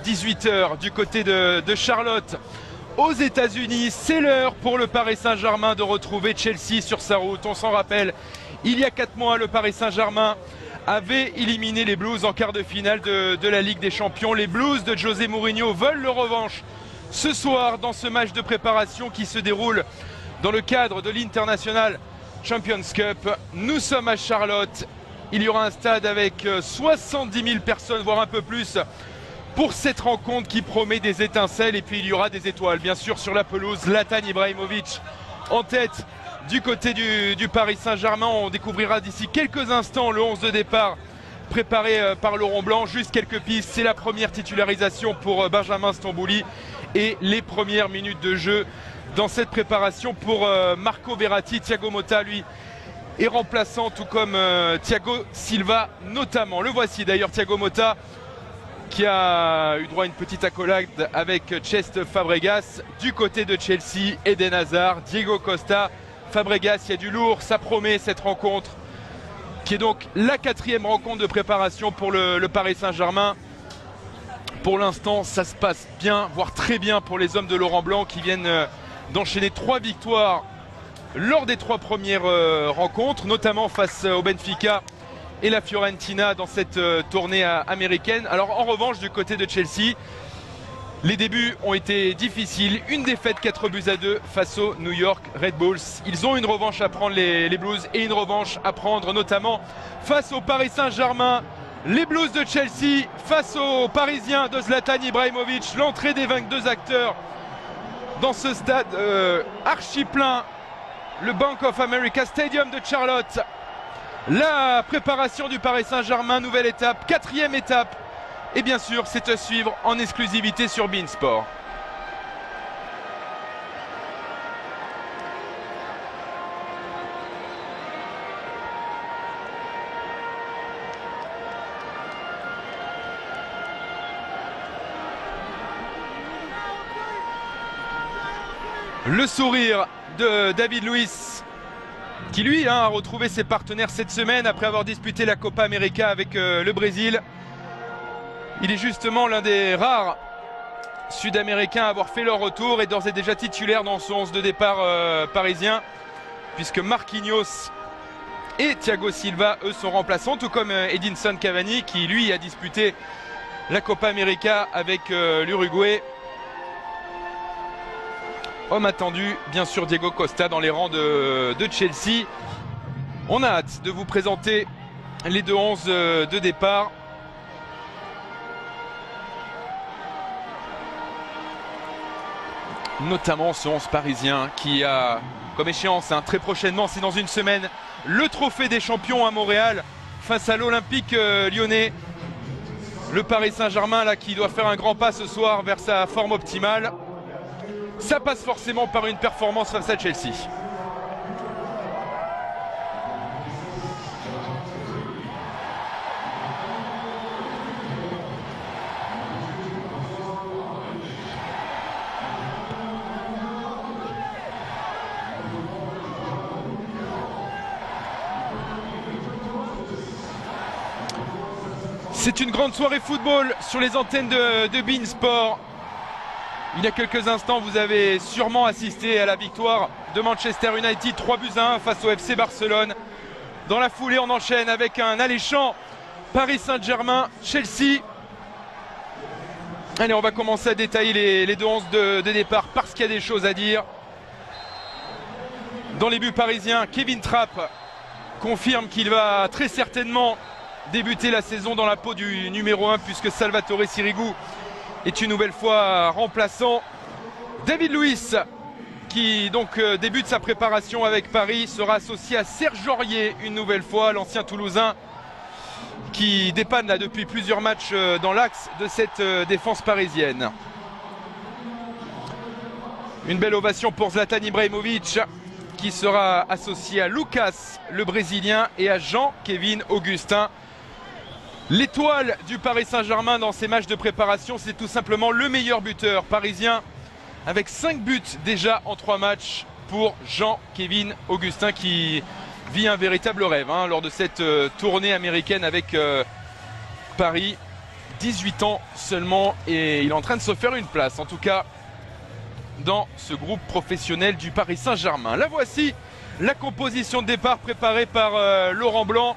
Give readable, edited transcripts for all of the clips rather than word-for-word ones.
18 h du côté de Charlotte aux États-Unis. C'est l'heure pour le Paris Saint-Germain de retrouver Chelsea sur sa route. On s'en rappelle, il y a 4 mois, le Paris Saint-Germain avait éliminé les Blues en quart de finale de la Ligue des Champions. Les Blues de José Mourinho veulent leur revanche ce soir dans ce match de préparation qui se déroule dans le cadre de l'International Champions Cup. Nous sommes à Charlotte. Il y aura un stade avec 70 000 personnes, voire un peu plus, pour cette rencontre qui promet des étincelles. Et puis il y aura des étoiles, bien sûr, sur la pelouse. Zlatan Ibrahimovic en tête du côté du Paris Saint-Germain. On découvrira d'ici quelques instants le 11 de départ préparé par Laurent Blanc. Juste quelques pistes. C'est la première titularisation pour Benjamin Stambouli et les premières minutes de jeu dans cette préparation pour Marco Verratti. Thiago Motta, lui, est remplaçant, tout comme Thiago Silva notamment. Le voici d'ailleurs, Thiago Motta, qui a eu droit à une petite accolade avec Cesc Fabregas. Du côté de Chelsea, Eden Hazard, Diego Costa, Fabregas. Il y a du lourd, ça promet cette rencontre, qui est donc la 4e rencontre de préparation pour le Paris Saint-Germain. Pour l'instant, ça se passe bien, voire très bien pour les hommes de Laurent Blanc qui viennent d'enchaîner 3 victoires lors des 3 premières rencontres, notamment face au Benfica et la Fiorentina dans cette tournée américaine. Alors en revanche, du côté de Chelsea, les débuts ont été difficiles. Une défaite 4-2 face aux New York Red Bulls. Ils ont une revanche à prendre, les Blues, et une revanche à prendre notamment face au Paris Saint-Germain. Les Blues de Chelsea face aux Parisiens de Zlatan Ibrahimovic. L'entrée des 22 acteurs dans ce stade archi plein, le Bank of America Stadium de Charlotte. La préparation du Paris Saint-Germain, nouvelle étape, 4e étape. Et bien sûr, c'est à suivre en exclusivité sur beIN Sport. Le sourire de David Luiz, qui lui a retrouvé ses partenaires cette semaine après avoir disputé la Copa América avec le Brésil. Il est justement l'un des rares Sud-Américains à avoir fait leur retour et d'ores et déjà titulaire dans son 11 de départ parisien, puisque Marquinhos et Thiago Silva, eux, sont remplaçants, tout comme Edinson Cavani, qui lui a disputé la Copa América avec l'Uruguay. Homme attendu, bien sûr, Diego Costa dans les rangs de Chelsea. On a hâte de vous présenter les 2 11 de départ. Notamment ce 11 parisien qui a comme échéance très prochainement, c'est dans une semaine, le trophée des champions à Montréal face à l'Olympique lyonnais. Le Paris Saint-Germain là qui doit faire un grand pas ce soir vers sa forme optimale. Ça passe forcément par une performance face à Chelsea. C'est une grande soirée football sur les antennes de beIN Sport. Il y a quelques instants, vous avez sûrement assisté à la victoire de Manchester United 3-1 face au FC Barcelone. Dans la foulée, on enchaîne avec un alléchant Paris Saint-Germain, Chelsea. Allez, on va commencer à détailler les 2 11 de départ parce qu'il y a des choses à dire. Dans les buts parisiens, Kevin Trapp confirme qu'il va très certainement débuter la saison dans la peau du numéro 1 puisque Salvatore Sirigu est une nouvelle fois remplaçant. David Luiz, qui donc débute sa préparation avec Paris, sera associé à Serge Aurier une nouvelle fois, l'ancien Toulousain qui dépanne là depuis plusieurs matchs dans l'axe de cette défense parisienne. Une belle ovation pour Zlatan Ibrahimovic qui sera associé à Lucas le Brésilien et à Jean-Kévin Augustin. L'étoile du Paris Saint-Germain dans ces matchs de préparation, c'est tout simplement le meilleur buteur parisien avec 5 buts déjà en 3 matchs pour Jean-Kévin Augustin qui vit un véritable rêve lors de cette tournée américaine avec Paris. 18 ans seulement et il est en train de se faire une place, en tout cas dans ce groupe professionnel du Paris Saint-Germain. La voici, la composition de départ préparée par Laurent Blanc,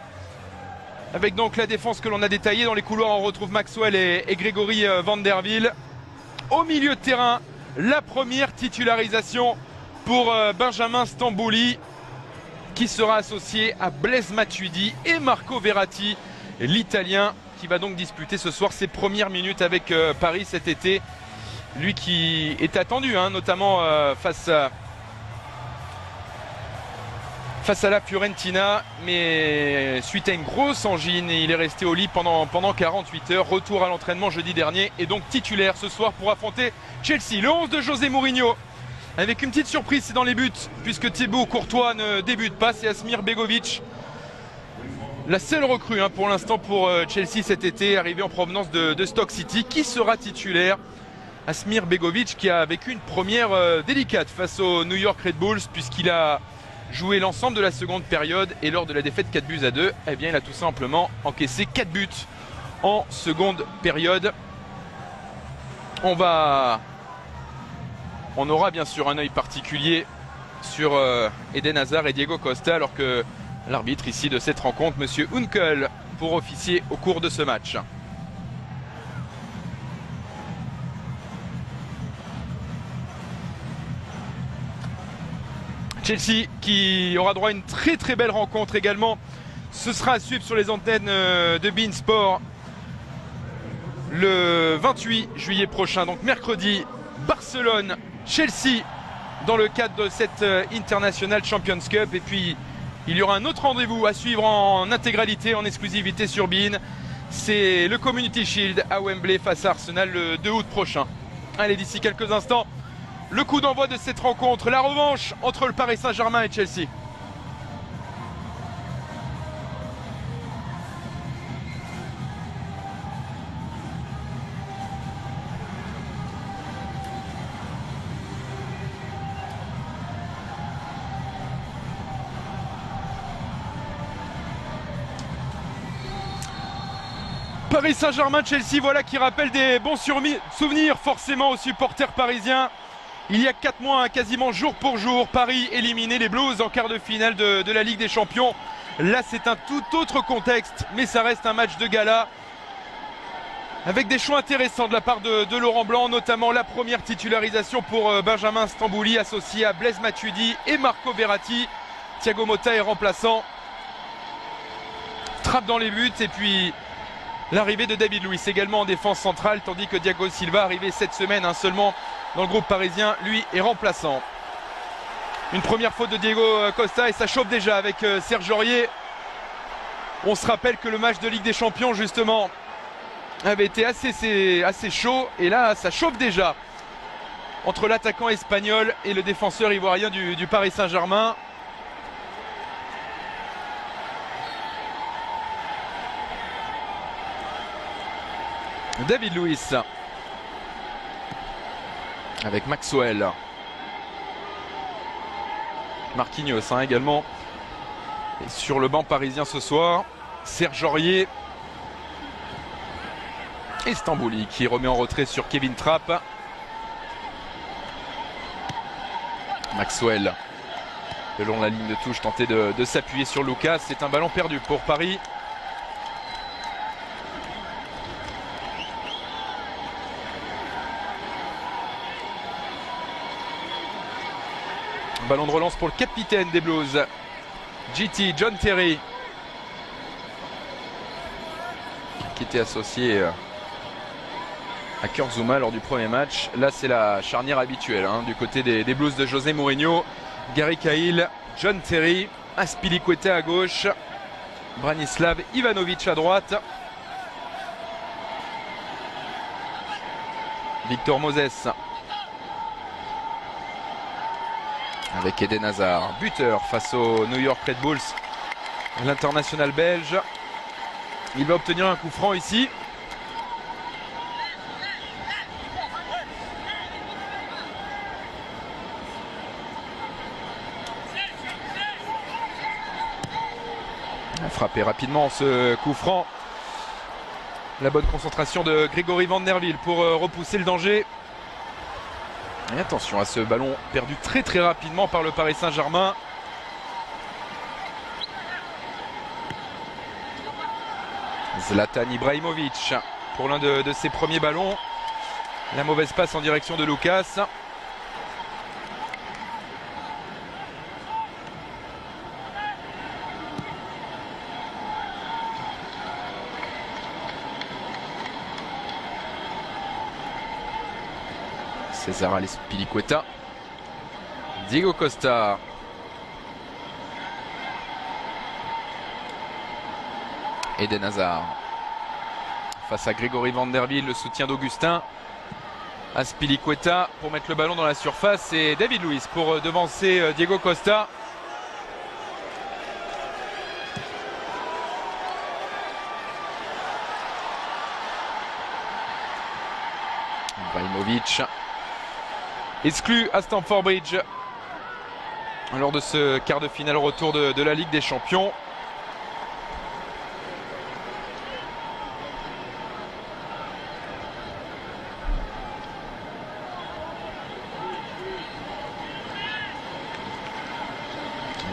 avec donc la défense que l'on a détaillée. Dans les couloirs, on retrouve Maxwell et Grégory Vanderville. Au milieu de terrain, la première titularisation pour Benjamin Stambouli, qui sera associé à Blaise Matuidi et Marco Verratti, l'Italien, qui va donc disputer ce soir ses premières minutes avec Paris cet été. Lui qui est attendu, notamment face à la Fiorentina, mais suite à une grosse angine, il est resté au lit pendant 48 heures. Retour à l'entraînement jeudi dernier et donc titulaire ce soir pour affronter Chelsea. Le 11 de José Mourinho, avec une petite surprise, c'est dans les buts, puisque Thibaut Courtois ne débute pas, c'est Asmir Begovic. La seule recrue pour l'instant pour Chelsea cet été, arrivé en provenance de Stoke City, qui sera titulaire. Asmir Begovic qui a vécu une première délicate face aux New York Red Bulls, puisqu'il a joué l'ensemble de la seconde période et lors de la défaite 4-2, eh bien il a tout simplement encaissé 4 buts en seconde période. On aura bien sûr un œil particulier sur Eden Hazard et Diego Costa, alors que l'arbitre ici de cette rencontre, Monsieur Hunkel, pour officier au cours de ce match. Chelsea qui aura droit à une très très belle rencontre également. Ce sera à suivre sur les antennes de beIN Sport le 28 juillet prochain, donc mercredi. Barcelone, Chelsea dans le cadre de cette International Champions Cup. Et puis il y aura un autre rendez-vous à suivre en intégralité, en exclusivité sur beIN. C'est le Community Shield à Wembley face à Arsenal le 2 août prochain. Allez, d'ici quelques instants, le coup d'envoi de cette rencontre, la revanche entre le Paris Saint-Germain et Chelsea. Paris Saint-Germain, Chelsea, voilà qui rappelle des bons souvenirs forcément aux supporters parisiens. Il y a 4 mois, quasiment jour pour jour, Paris éliminait les Blues en quart de finale de la Ligue des Champions. Là, c'est un tout autre contexte, mais ça reste un match de gala avec des choix intéressants de la part de Laurent Blanc, notamment la première titularisation pour Benjamin Stambouli, associé à Blaise Matuidi et Marco Verratti. Thiago Motta est remplaçant. Trappe dans les buts et puis l'arrivée de David Luiz également en défense centrale, tandis que Thiago Silva, arrivé cette semaine seulement dans le groupe parisien, lui est remplaçant. Une première faute de Diego Costa et ça chauffe déjà avec Serge Aurier. On se rappelle que le match de Ligue des Champions justement avait été assez chaud et là ça chauffe déjà entre l'attaquant espagnol et le défenseur ivoirien du Paris Saint-Germain. David Luiz avec Maxwell. Marquinhos également. Et sur le banc parisien ce soir, Serge Aurier et Stambouli qui remet en retrait sur Kevin Trapp. Maxwell le long de la ligne de touche tentait de s'appuyer sur Lucas. C'est un ballon perdu pour Paris. Ballon de relance pour le capitaine des Blues, GT, John Terry, qui était associé à Kurtzuma lors du premier match. Là, c'est la charnière habituelle du côté des Blues de José Mourinho. Gary Cahill, John Terry, Azpilicueta à gauche, Branislav Ivanovic à droite, Victor Moses avec Eden Hazard, buteur face aux New York Red Bulls, l'international belge. Il va obtenir un coup franc ici. Il a frappé rapidement ce coup franc. La bonne concentration de Grégory Van Der Wiel pour repousser le danger. Et attention à ce ballon perdu très très rapidement par le Paris Saint-Germain. Zlatan Ibrahimovic pour l'un de ses premiers ballons. La mauvaise passe en direction de Lucas. César Azpilicueta. Diego Costa. Eden Hazard. Face à Grégory Van Der Wiel, le soutien d'Augustin. Azpilicueta pour mettre le ballon dans la surface et David Luiz pour devancer Diego Costa. Ibrahimovic exclu à Stamford Bridge lors de ce quart de finale retour de la Ligue des Champions.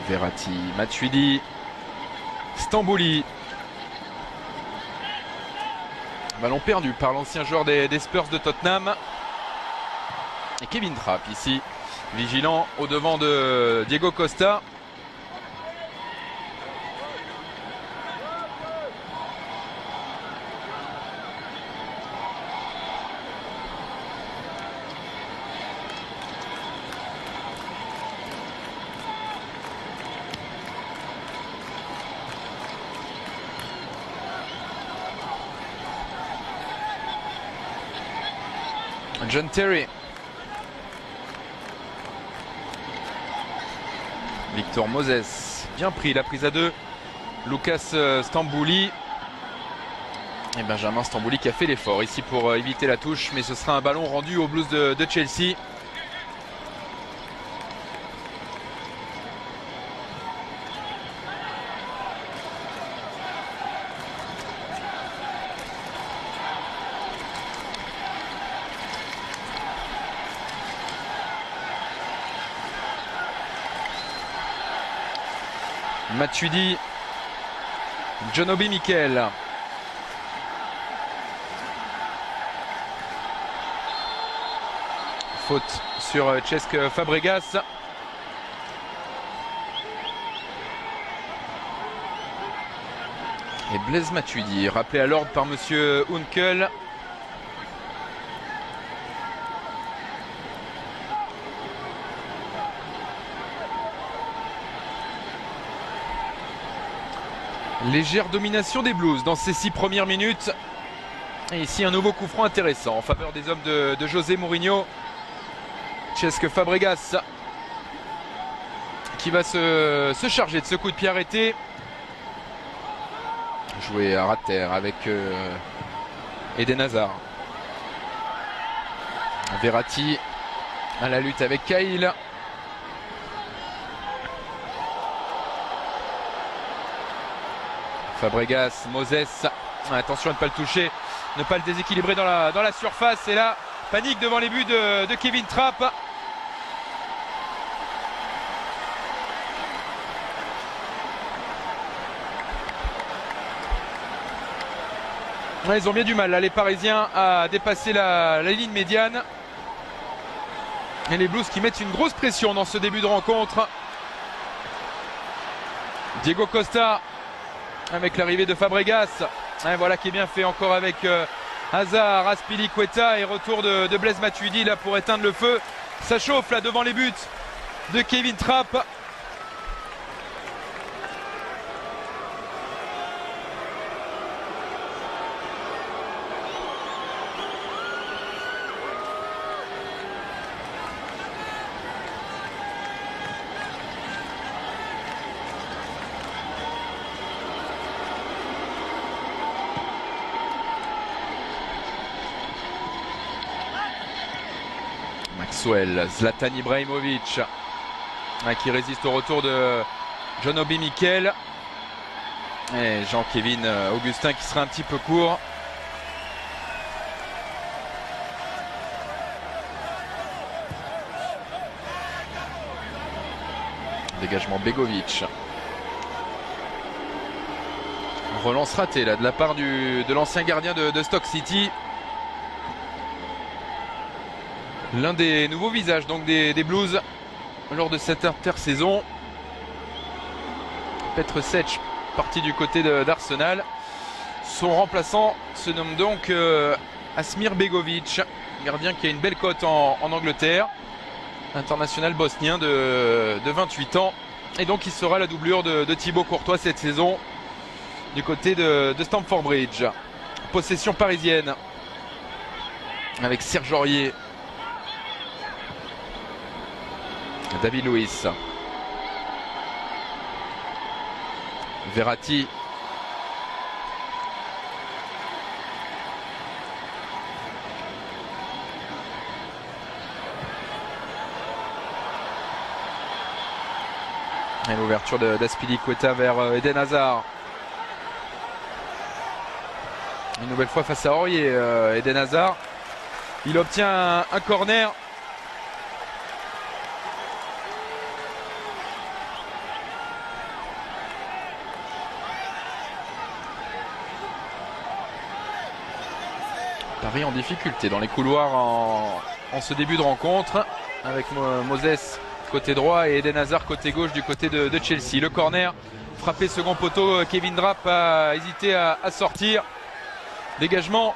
Verratti, Matuidi, Stambouli. Ballon perdu par l'ancien joueur des Spurs de Tottenham. Et Kevin Trapp ici, vigilant au devant de Diego Costa. John Terry. Victor Moses, bien pris, la prise à deux. Lucas Stambouli. Et Benjamin Stambouli qui a fait l'effort ici pour éviter la touche, mais ce sera un ballon rendu aux Blues de Chelsea. Matuidi, John Obi Mikel. Faute sur Cesc Fabregas. Et Blaise Matuidi, rappelé à l'ordre par monsieur Hunkel. Légère domination des Blues dans ces 6 premières minutes. Et ici un nouveau coup franc intéressant en faveur des hommes de José Mourinho. Cesc Fabregas qui va se charger de ce coup de pied arrêté. Joué à ras de terre avec Eden Hazard. Verratti à la lutte avec Cahill. Fabregas, Moses, attention à ne pas le toucher, ne pas le déséquilibrer dans la surface. Et là, panique devant les buts de Kevin Trapp. Ouais, ils ont bien du mal là, les Parisiens, à dépasser la ligne médiane. Et les Blues qui mettent une grosse pression dans ce début de rencontre. Diego Costa avec l'arrivée de Fabregas. Et voilà qui est bien fait encore avec Hazard, Azpilicueta et retour de Blaise Matuidi là pour éteindre le feu. Ça chauffe là devant les buts de Kevin Trapp. Zlatan Ibrahimovic qui résiste au retour de John Obi Mikel et Jean-Kévin Augustin qui sera un petit peu court. Dégagement Begovic. Relance ratée là de la part de l'ancien gardien de Stoke City. L'un des nouveaux visages donc des Blues lors de cette intersaison. Petr Cech parti du côté d'Arsenal. Son remplaçant se nomme donc Asmir Begovic, gardien qui a une belle cote en Angleterre. International bosnien de 28 ans. Et donc il sera la doublure de Thibaut Courtois cette saison du côté de Stamford Bridge. Possession parisienne avec Serge Aurier. David Luiz. Verratti. Et l'ouverture d'Azpilicueta vers Eden Hazard. Une nouvelle fois face à Aurier, Eden Hazard. Il obtient un corner. Paris en difficulté dans les couloirs en ce début de rencontre avec Moses côté droit et Eden Hazard côté gauche du côté de Chelsea. Le corner frappé second poteau, Kevin Trapp a hésité à sortir. Dégagement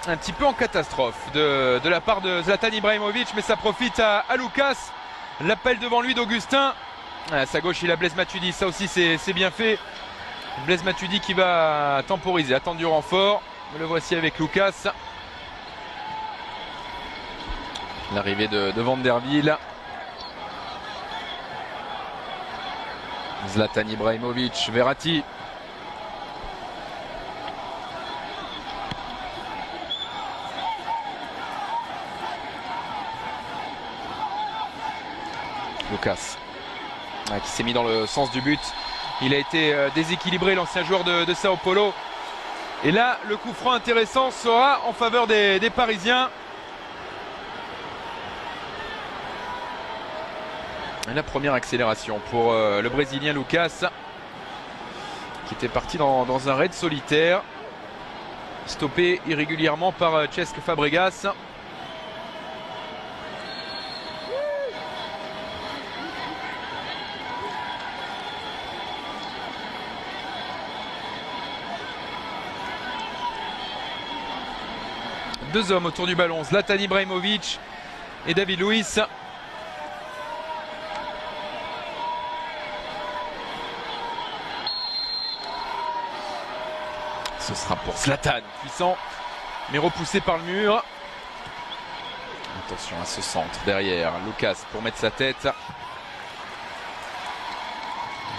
un petit peu en catastrophe de la part de Zlatan Ibrahimovic, mais ça profite à Lucas. L'appel devant lui d'Augustin. À sa gauche il a Blaise Matuidi, ça aussi c'est bien fait. Blaise Matuidi qui va temporiser, attendre du renfort. Le voici avec Lucas. L'arrivée de Van der Wiel. Zlatan Ibrahimovic, Verratti. Lucas qui s'est mis dans le sens du but. Il a été déséquilibré, l'ancien joueur de Sao Paulo. Et là, le coup franc intéressant sera en faveur des Parisiens. Et la première accélération pour le Brésilien Lucas, qui était parti dans un raid solitaire, stoppé irrégulièrement par Cesc Fabregas. Deux hommes autour du ballon, Zlatan Ibrahimovic et David Luiz. Ce sera pour Zlatan, puissant, mais repoussé par le mur. Attention à ce centre derrière, Lucas pour mettre sa tête.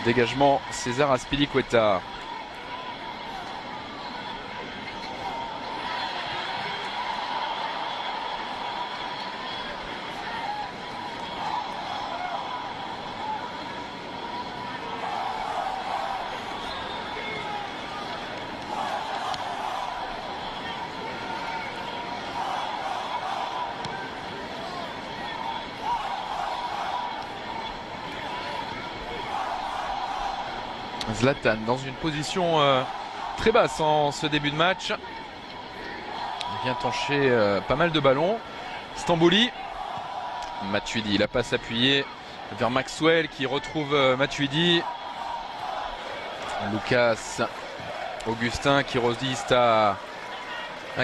Dégagement, César Azpilicueta. Zlatan dans une position très basse en ce début de match. Il vient tancher pas mal de ballons. Stambouli. Matuidi, la passe appuyée vers Maxwell qui retrouve Matuidi. Lucas. Augustin qui résiste à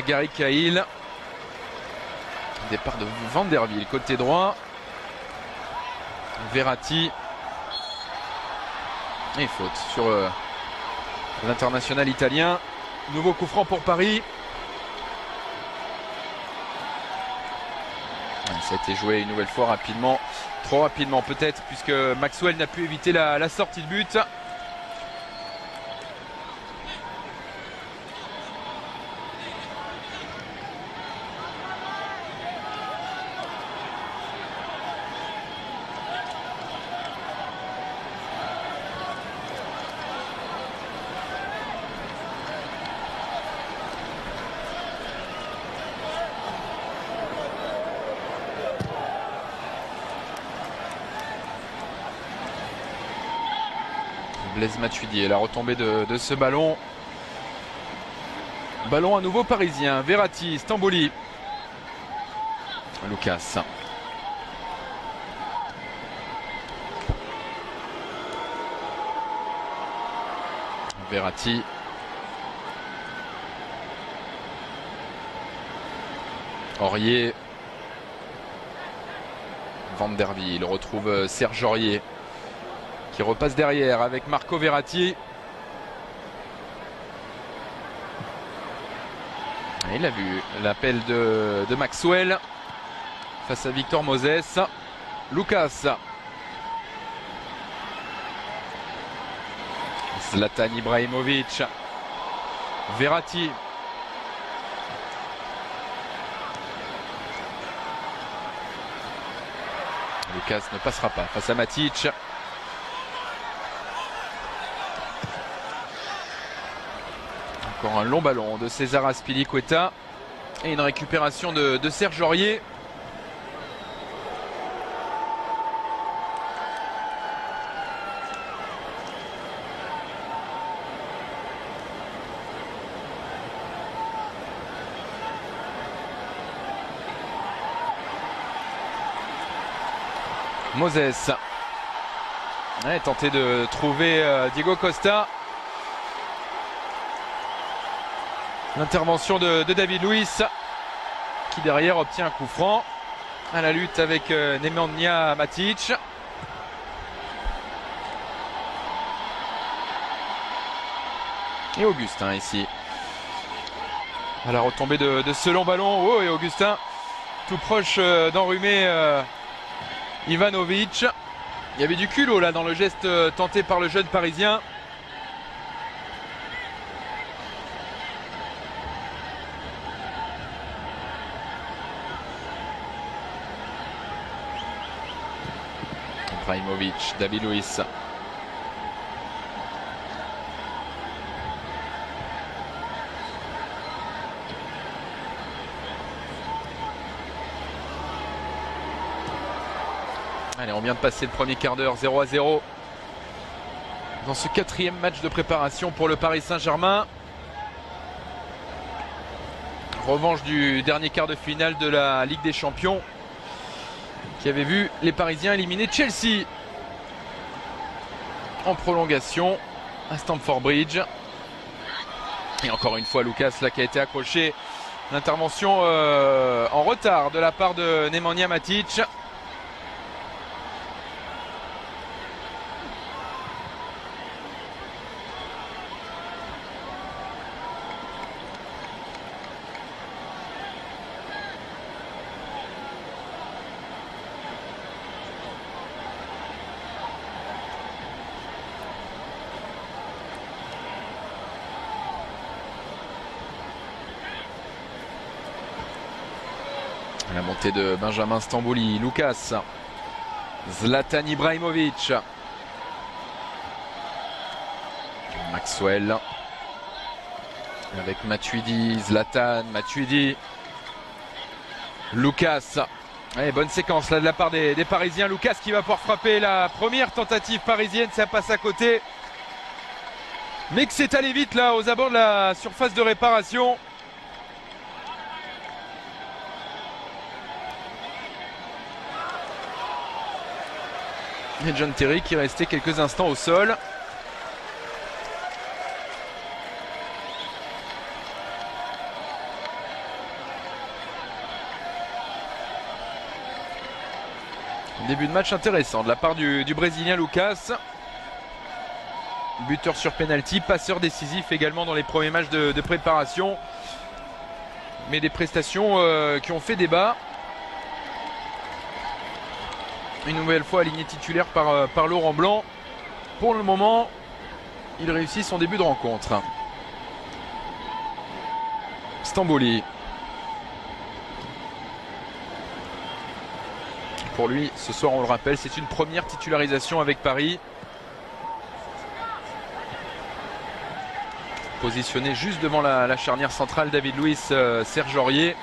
Gary Cahill. Départ de Van der Wiel côté droit. Verratti. Et faute sur l'international italien. Nouveau coup franc pour Paris. Ça a été joué une nouvelle fois rapidement. Trop rapidement peut-être, puisque Maxwell n'a pu éviter la sortie de but. Blaise Matuidi et la retombée de ce ballon. Ballon à nouveau parisien. Verratti, Stambouli. Lucas. Verratti. Aurier. Van der Wiel retrouve Serge Aurier qui repasse derrière avec Marco Verratti. Il a vu l'appel de Maxwell face à Victor Moses. Lucas. Zlatan Ibrahimovic. Verratti. Lucas ne passera pas face à Matic. Encore un long ballon de César Azpilicueta. Et une récupération de Serge Aurier. Moses. Ouais, tenter de trouver Diego Costa. L'intervention de David Luiz qui derrière obtient un coup franc à la lutte avec Nemanja Matic. Et Augustin ici. À la retombée de ce long ballon. Oh, et Augustin tout proche d'enrhumer Ivanovic. Il y avait du culot là dans le geste tenté par le jeune parisien. Ibrahimovic, David Luiz. Allez, on vient de passer le premier quart d'heure, 0-0 dans ce 4e match de préparation pour le Paris Saint-Germain. Revanche du dernier quart de finale de la Ligue des Champions qui avait vu les Parisiens éliminer Chelsea en prolongation à Stamford Bridge. Et encore une fois Lucas là qui a été accroché. L'intervention en retard de la part de Nemanja Matic. La montée de Benjamin Stambouli, Lucas, Zlatan Ibrahimovic, Maxwell avec Matuidi, Zlatan, Matuidi, Lucas. Allez, bonne séquence là de la part des Parisiens. Lucas qui va pouvoir frapper la première tentative parisienne, ça passe à côté. Mais que c'est allé vite là aux abords de la surface de réparation. Et John Terry qui restait quelques instants au sol. Début de match intéressant de la part du Brésilien Lucas. Buteur sur penalty, passeur décisif également dans les premiers matchs de préparation. Mais des prestations qui ont fait débat. Une nouvelle fois aligné titulaire par Laurent Blanc. Pour le moment, il réussit son début de rencontre. Stambouli. Pour lui, ce soir, on le rappelle, c'est une première titularisation avec Paris. Positionné juste devant la charnière centrale, David Luiz, Serge Aurier.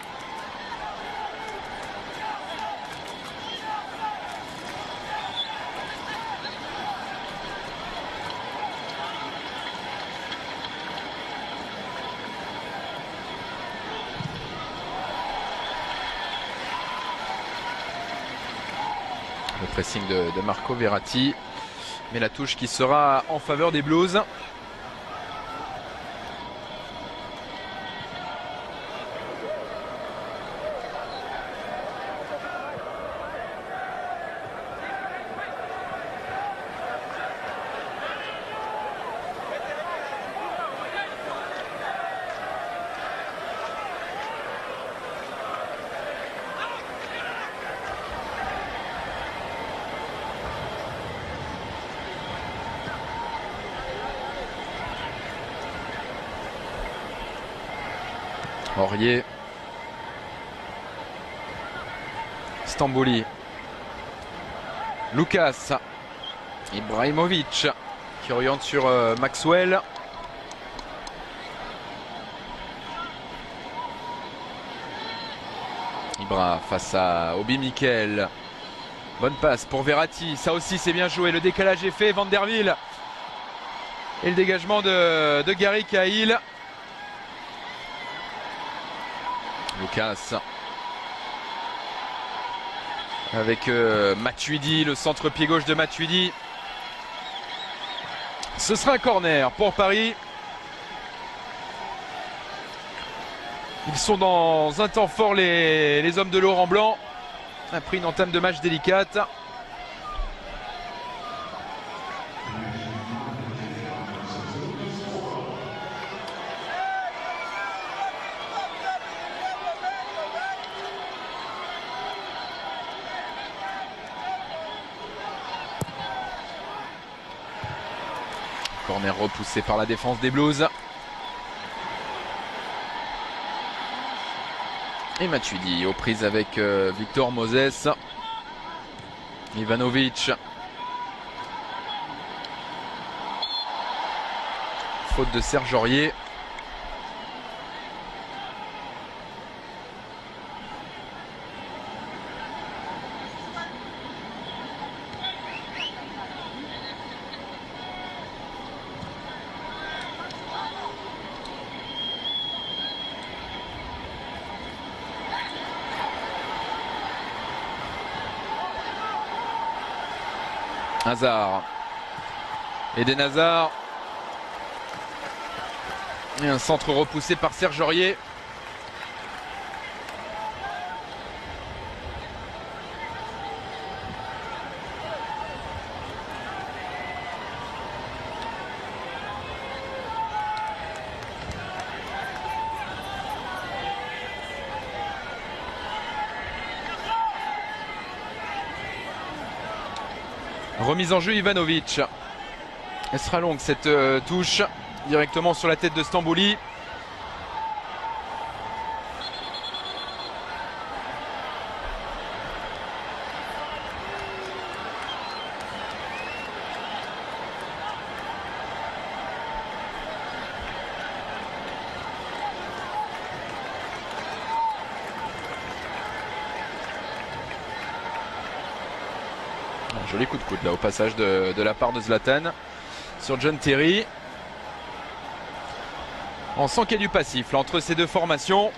Le pressing de Marco Verratti. Mais la touche qui sera en faveur des Blues. Aurier, Stambouli, Lucas, Ibrahimovic qui oriente sur Maxwell. Ibra face à Obi Mikel. Bonne passe pour Verratti, ça aussi c'est bien joué, le décalage est fait, Van der Wiel. Et le dégagement de Gary Cahill. Lucas avec Matuidi, le centre pied gauche de Matuidi. Ce sera un corner pour Paris. Ils sont dans un temps fort les hommes de Laurent Blanc. Après une entame de match délicate. Corner repoussé par la défense des Blues. Et Matuidi aux prises avec Victor Moses. Ivanovic. Faute de Serge Aurier. Hazard. Eden Hazard. Et un centre repoussé par Serge Aurier. Remise en jeu Ivanovic. Elle sera longue cette touche directement sur la tête de Stambouli. Joli coup de coude là au passage de la part de Zlatan sur John Terry. On sent qu'il y a du passif là, entre ces deux formations,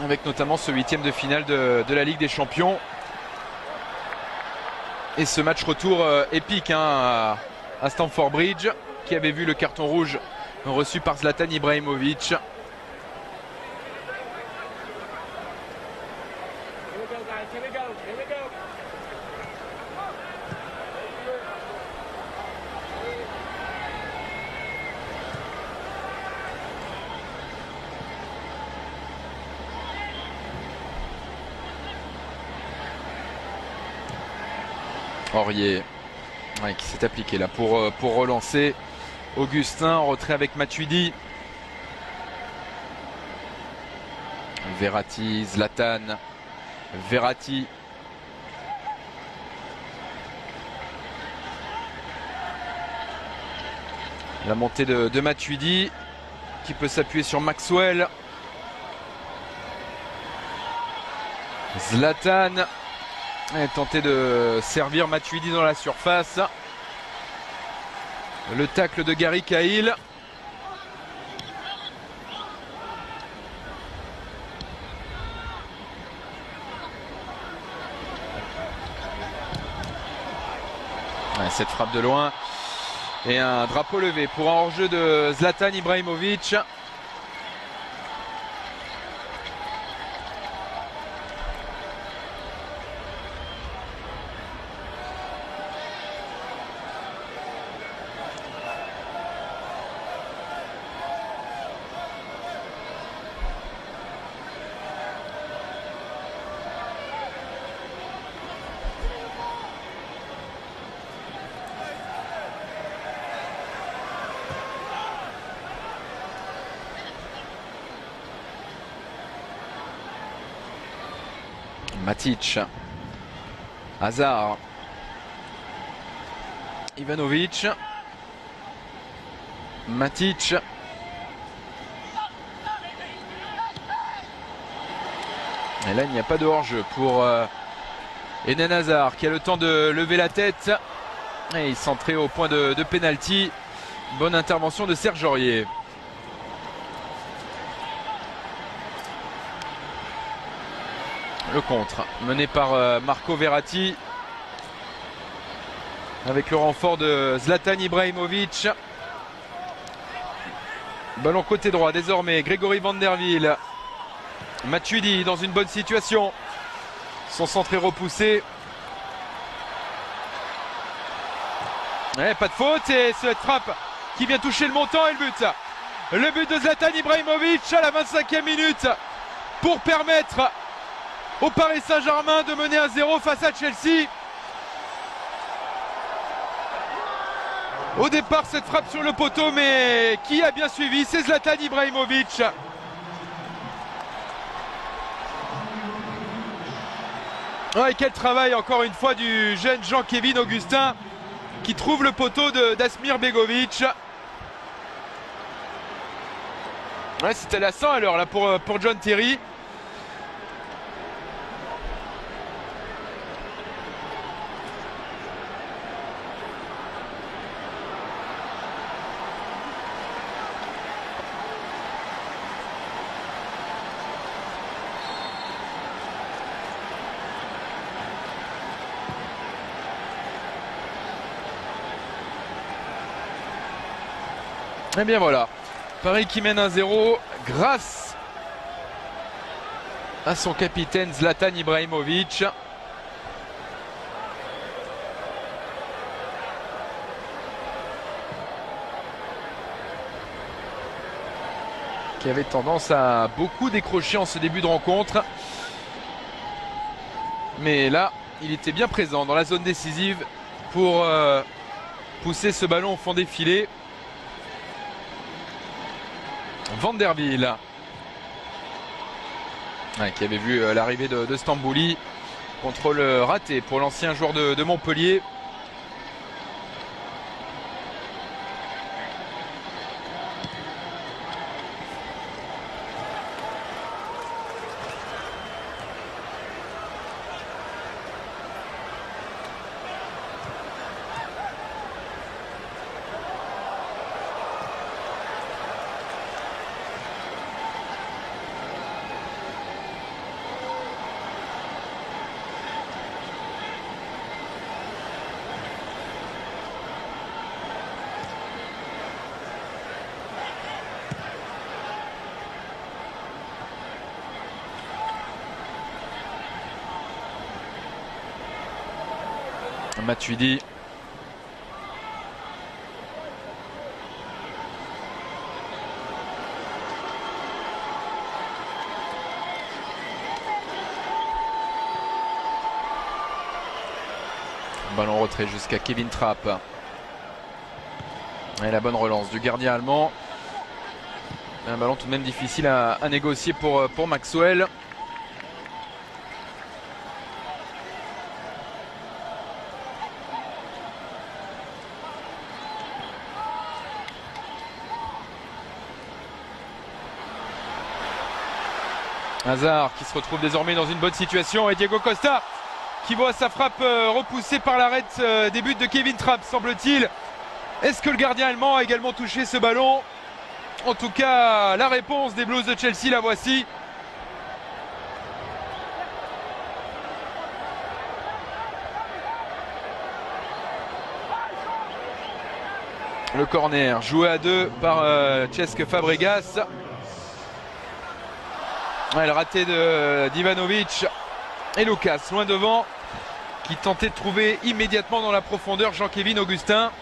avec notamment ce huitième de finale de la Ligue des Champions et ce match retour épique à Stamford Bridge, qui avait vu le carton rouge reçu par Zlatan Ibrahimovic. Aurier qui s'est appliqué là pour relancer. Augustin en retrait avec Matuidi. Verratti, Zlatan, Verratti. La montée de Matuidi qui peut s'appuyer sur Maxwell. Zlatan. Et tenter de servir Matuidi dans la surface. Le tacle de Gary Cahill. Cette frappe de loin et un drapeau levé pour un hors-jeu de Zlatan Ibrahimovic. Matic, Hazard, Ivanovic, Matic, et là il n'y a pas de hors-jeu pour Eden Hazard qui a le temps de lever la tête et il centré au point de pénalty. Bonne intervention de Serge Aurier. Le contre mené par Marco Verratti avec le renfort de Zlatan Ibrahimovic. Ballon côté droit désormais, Grégory Vanderville. Matuidi dans une bonne situation. Son centre est repoussé. Ouais, pas de faute et cette frappe qui vient toucher le montant et le but. Le but de Zlatan Ibrahimovic à la 25e minute pour permettre au Paris Saint-Germain de mener 1-0 face à Chelsea. Au départ cette frappe sur le poteau, mais qui a bien suivi, c'est Zlatan Ibrahimovic. Ouais, quel travail encore une fois du jeune Jean-Kévin Augustin qui trouve le poteau d'Asmir Begovic. Ouais, c'était la 100 à l'heure là pour John Terry. Et bien voilà, Paris qui mène 1-0 grâce à son capitaine Zlatan Ibrahimovic. Qui avait tendance à beaucoup décrocher en ce début de rencontre. Mais là, il était bien présent dans la zone décisive pour pousser ce ballon au fond des filets. Vanderville qui avait vu l'arrivée de Stambouli. Contrôle raté pour l'ancien joueur de Montpellier. Matuidi. Ballon retrait jusqu'à Kevin Trapp. Et la bonne relance du gardien allemand. Un ballon tout de même difficile à négocier pour Maxwell. Hazard qui se retrouve désormais dans une bonne situation et Diego Costa qui voit sa frappe repoussée par l'arrêt des buts de Kevin Trapp, semble-t-il. Est-ce que le gardien allemand a également touché ce ballon? En tout cas, la réponse des Blues de Chelsea, la voici. Le corner joué à 2 par Cesc Fabregas. Le raté d'Ivanovic et Lucas loin devant qui tentait de trouver immédiatement dans la profondeur Jean-Kévin Augustin.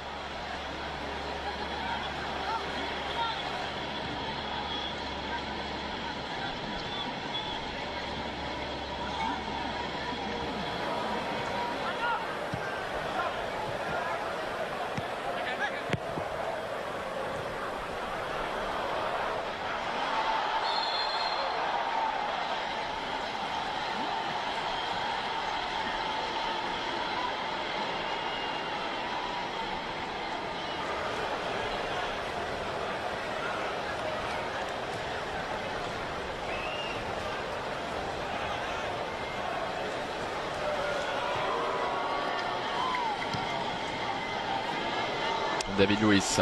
David Luiz.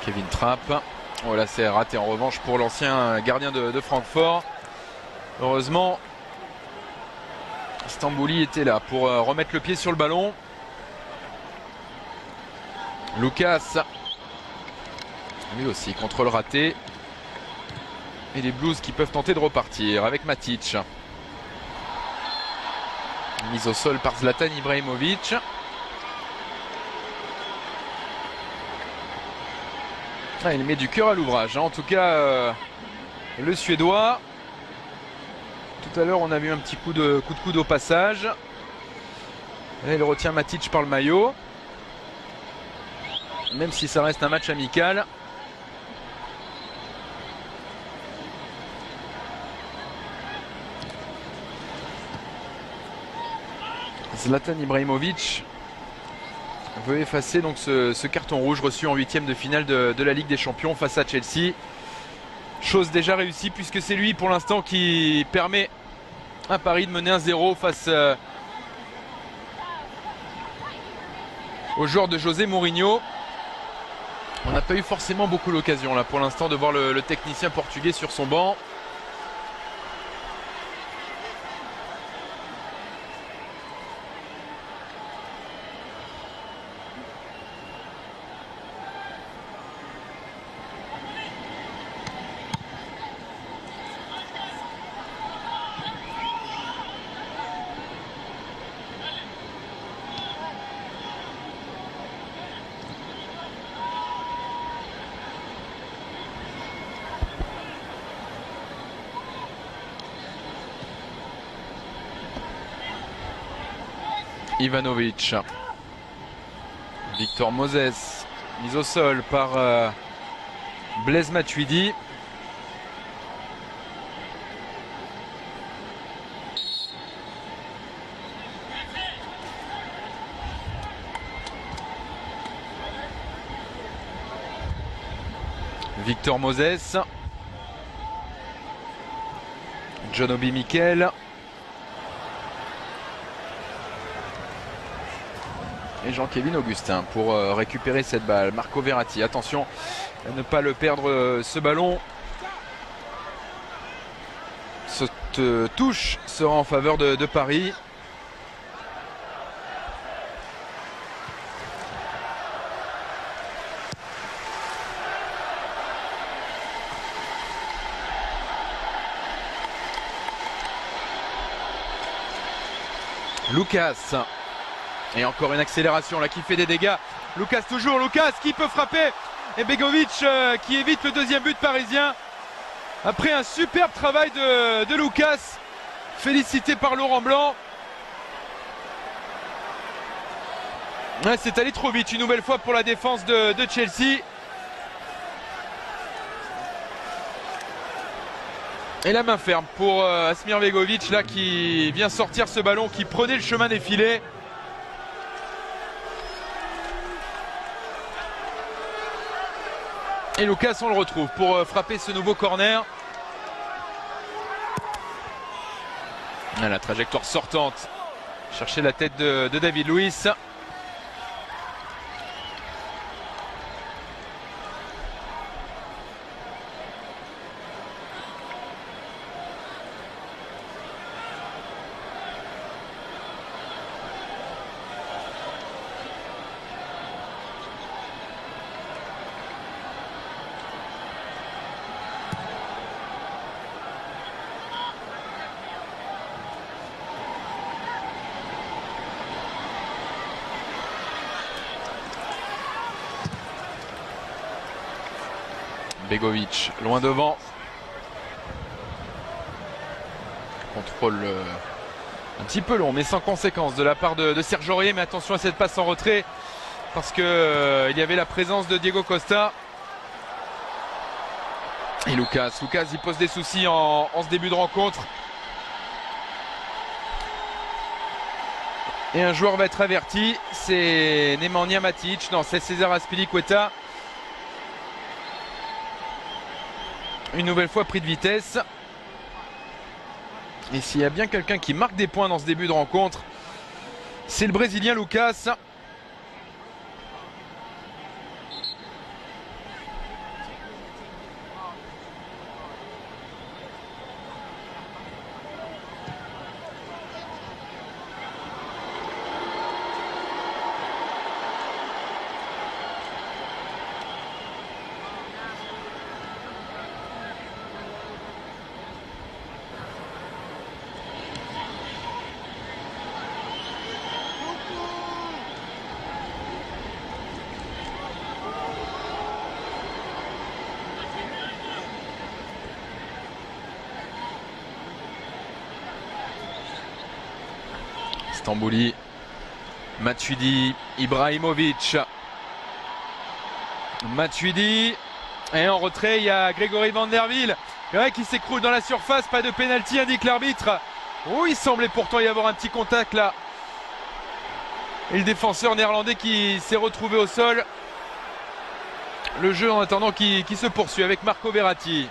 Kevin Trapp. Oh là c'est raté en revanche pour l'ancien gardien de Francfort. Heureusement Stambouli était là pour remettre le pied sur le ballon. Lucas. Lui aussi contrôle raté. Et les Blues qui peuvent tenter de repartir avec Matic. Mise au sol par Zlatan Ibrahimovic. Il met du cœur à l'ouvrage, hein. En tout cas, le Suédois. Tout à l'heure, on a vu un petit coup de coude au passage. Là, il retient Matic par le maillot. Même si ça reste un match amical. Zlatan Ibrahimovic veut effacer donc ce carton rouge reçu en 8e de finale de la Ligue des Champions face à Chelsea. Chose déjà réussie puisque c'est lui pour l'instant qui permet à Paris de mener 1-0 face aux joueurs de José Mourinho. On n'a pas eu forcément beaucoup l'occasion là pour l'instant de voir le technicien portugais sur son banc. Ivanovic. Victor Moses mise au sol par Blaise Matuidi. Victor Moses. John Obi Mikel. Et Jean-Kévin Augustin pour récupérer cette balle. Marco Verratti, attention à ne pas le perdre ce ballon. Cette touche sera en faveur de Paris. Lucas. Et encore une accélération là qui fait des dégâts. Lucas toujours, Lucas qui peut frapper. Et Begovic qui évite le deuxième but parisien. Après un superbe travail de Lucas. Félicité par Laurent Blanc. Ouais, c'est allé trop vite une nouvelle fois pour la défense de Chelsea. Et la main ferme pour Asmir Begovic là qui vient sortir ce ballon qui prenait le chemin des filets. Et Lucas, on le retrouve pour frapper ce nouveau corner. La trajectoire sortante. Chercher la tête de David Luiz. Begovic, loin devant. Contrôle un petit peu long, mais sans conséquence de la part de Serge Aurier. Mais attention à cette passe en retrait, parce que il y avait la présence de Diego Costa. Et Lucas il pose des soucis en ce début de rencontre. Et un joueur va être averti, c'est Nemanja Matic, non c'est César Azpilicueta. Une nouvelle fois pris de vitesse. Et s'il y a bien quelqu'un qui marque des points dans ce début de rencontre, c'est le Brésilien Lucas. Stambouli, Matuidi, Ibrahimovic. Matuidi. Et en retrait, il y a Grégory Van der Wiel qui s'écroule dans la surface. Pas de pénalty, indique l'arbitre. Oh, il semblait pourtant y avoir un petit contact là. Et le défenseur néerlandais qui s'est retrouvé au sol. Le jeu en attendant qui se poursuit avec Marco Verratti.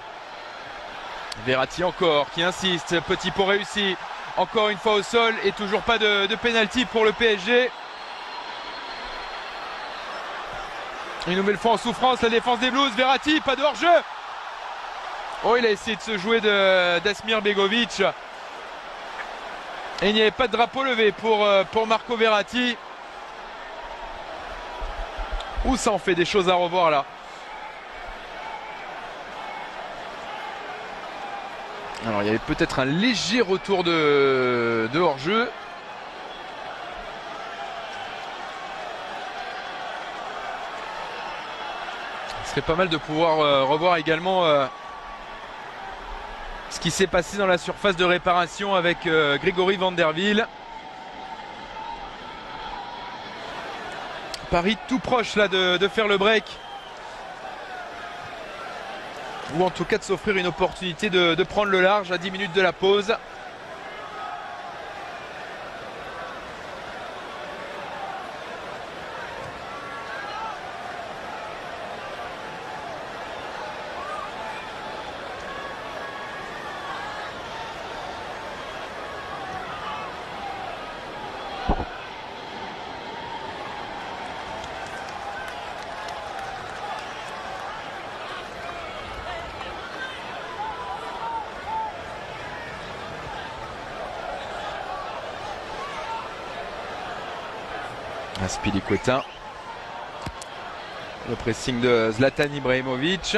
Verratti encore qui insiste. Petit pot réussi. Encore une fois au sol et toujours pas de pénalty pour le PSG. Une nouvelle fois en souffrance la défense des Blues. Verratti, pas de hors-jeu. Oh, il a essayé de se jouer d'Asmir Begovic. Et il n'y avait pas de drapeau levé pour Marco Verratti. Ouh, ça en fait des choses à revoir là. Alors il y avait peut-être un léger retour de hors-jeu. Ce serait pas mal de pouvoir revoir également ce qui s'est passé dans la surface de réparation avec Grégory Van der Wiel. Paris tout proche là de faire le break. Ou en tout cas de s'offrir une opportunité de prendre le large à 10 minutes de la pause. Azpilicueta. Le pressing de Zlatan Ibrahimovic.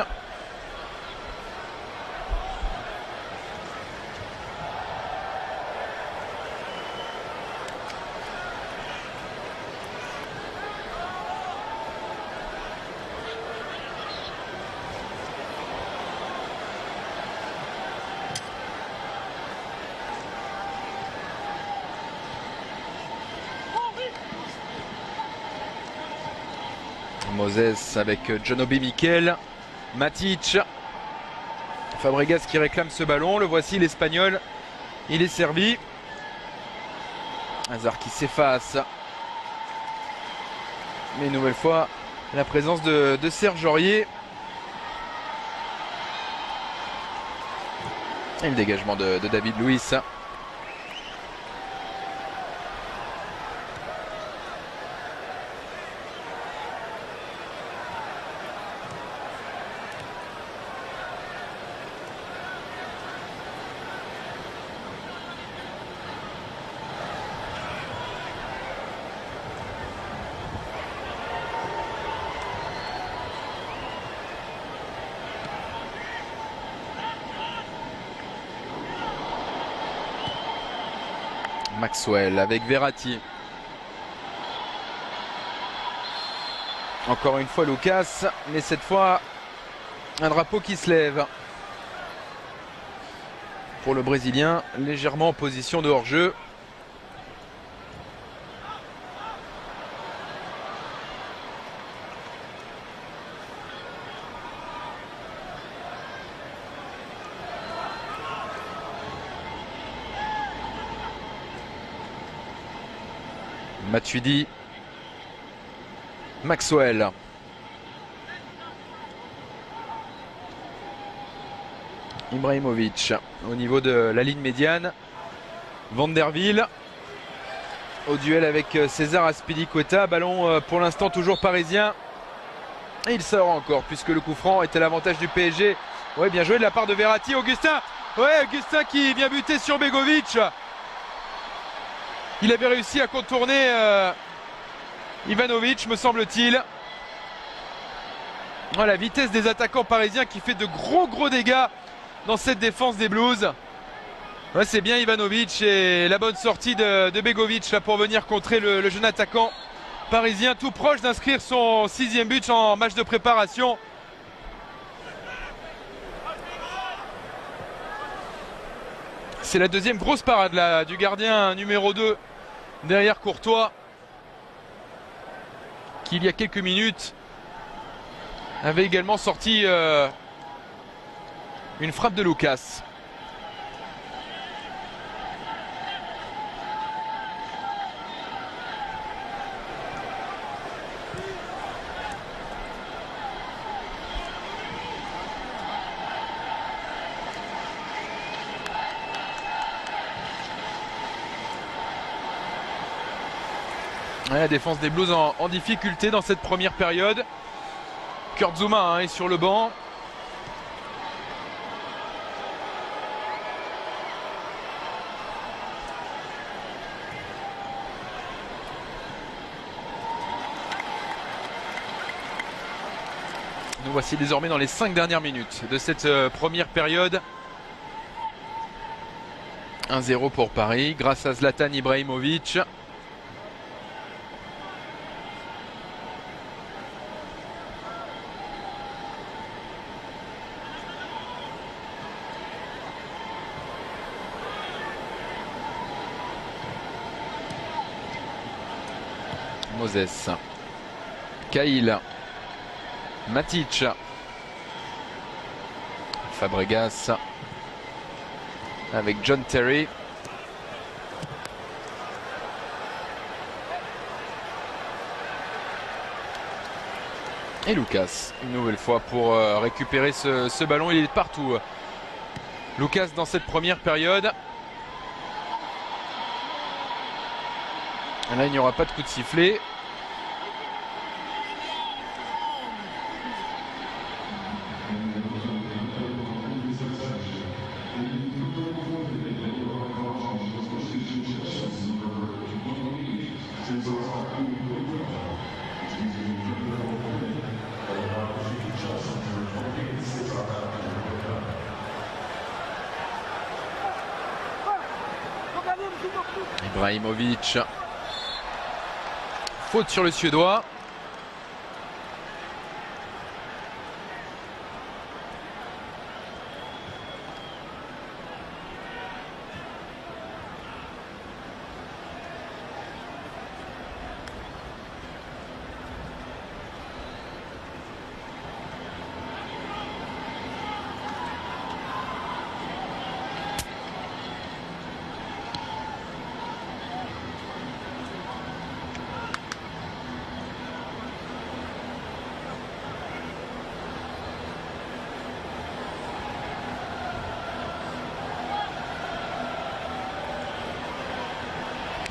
Moses avec Djonobi Miquel, Matic, Fabregas qui réclame ce ballon, le voici l'Espagnol, il est servi. Hazard qui s'efface. Mais une nouvelle fois la présence de Serge Aurier. Et le dégagement de David Luiz. Maxwell avec Verratti. Encore une fois Lucas, mais cette fois Un drapeau qui se lève pour le Brésilien, légèrement en position de hors-jeu. Matuidi, Maxwell. Ibrahimovic au niveau de la ligne médiane. Vanderville au duel avec César Azpilicueta. Ballon pour l'instant toujours parisien. Et il sort encore puisque le coup franc est à l'avantage du PSG. Ouais, bien joué de la part de Verratti. Augustin. Ouais, Augustin qui vient buter sur Begovic. Il avait réussi à contourner Ivanovic, me semble-t-il. Voilà, la vitesse des attaquants parisiens qui fait de gros dégâts dans cette défense des Blues. Ouais, c'est bien Ivanovic et la bonne sortie de Begovic là, pour venir contrer le jeune attaquant parisien, tout proche d'inscrire son 6e but en match de préparation. C'est la deuxième grosse parade là, du gardien numéro 2 derrière Courtois, qui il y a quelques minutes avait également sorti une frappe de Lucas. Ouais, la défense des Blues en difficulté dans cette première période. Kurt Zouma est sur le banc. Nous voici désormais dans les 5 dernières minutes de cette première période. 1-0 pour Paris grâce à Zlatan Ibrahimovic. Moses, Cahill, Matic, Fabregas avec John Terry. Et Lucas, une nouvelle fois pour récupérer ce ballon. Il est partout. Lucas dans cette première période. Là, il n'y aura pas de coup de sifflet. Ibrahimovic. Faute sur le Suédois.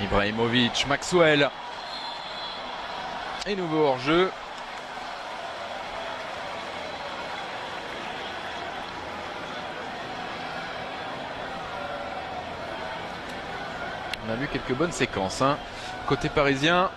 Ibrahimovic, Maxwell. Et nouveau hors-jeu. On a vu quelques bonnes séquences, hein. Côté parisien.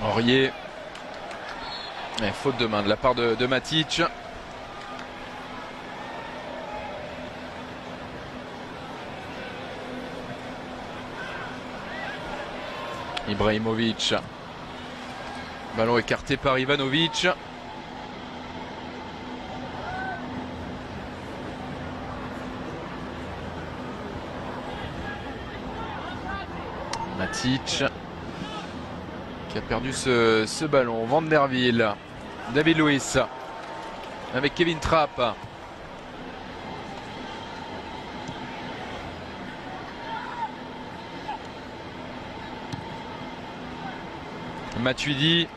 Aurier. Et faute de main de la part de Matic. Ibrahimovic. Ballon écarté par Ivanovic. Matic qui a perdu ce ballon. Van der Wiel. David Luiz avec Kevin Trapp. Matuidi.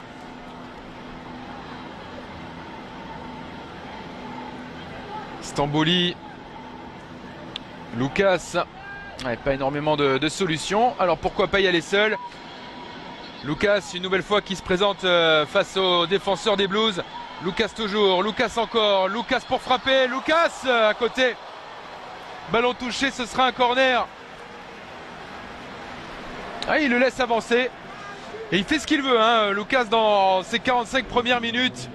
Stambouli. Lucas. Ouais, pas énormément de solutions. Alors pourquoi pas y aller seul. Lucas une nouvelle fois qui se présente face aux défenseurs des Blues. Lucas toujours, Lucas encore, Lucas pour frapper, Lucas à côté. Ballon touché, ce sera un corner. Ah, il le laisse avancer. Et il fait ce qu'il veut, hein, Lucas, dans ses 45 premières minutes.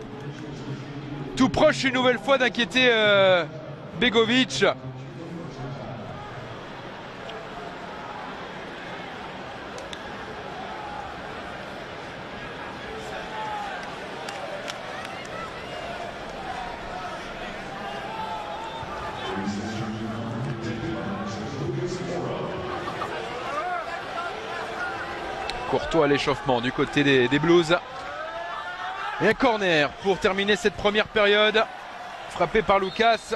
Tout proche une nouvelle fois d'inquiéter Begovic. Courtois à l'échauffement du côté des Blues. Et un corner pour terminer cette première période. Frappé par Lucas.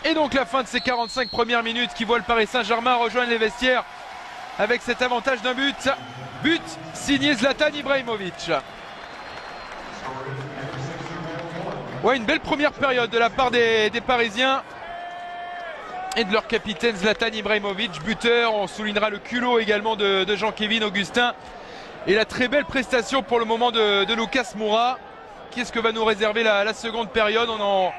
Et donc la fin de ces 45 premières minutes qui voit le Paris Saint-Germain rejoindre les vestiaires avec cet avantage d'un but. But signé Zlatan Ibrahimovic. Ouais, une belle première période de la part des Parisiens. Et de leur capitaine Zlatan Ibrahimovic, buteur. On soulignera le culot également de Jean-Kévin Augustin. Et la très belle prestation pour le moment de Lucas Moura. Qu'est-ce que va nous réserver la seconde période? On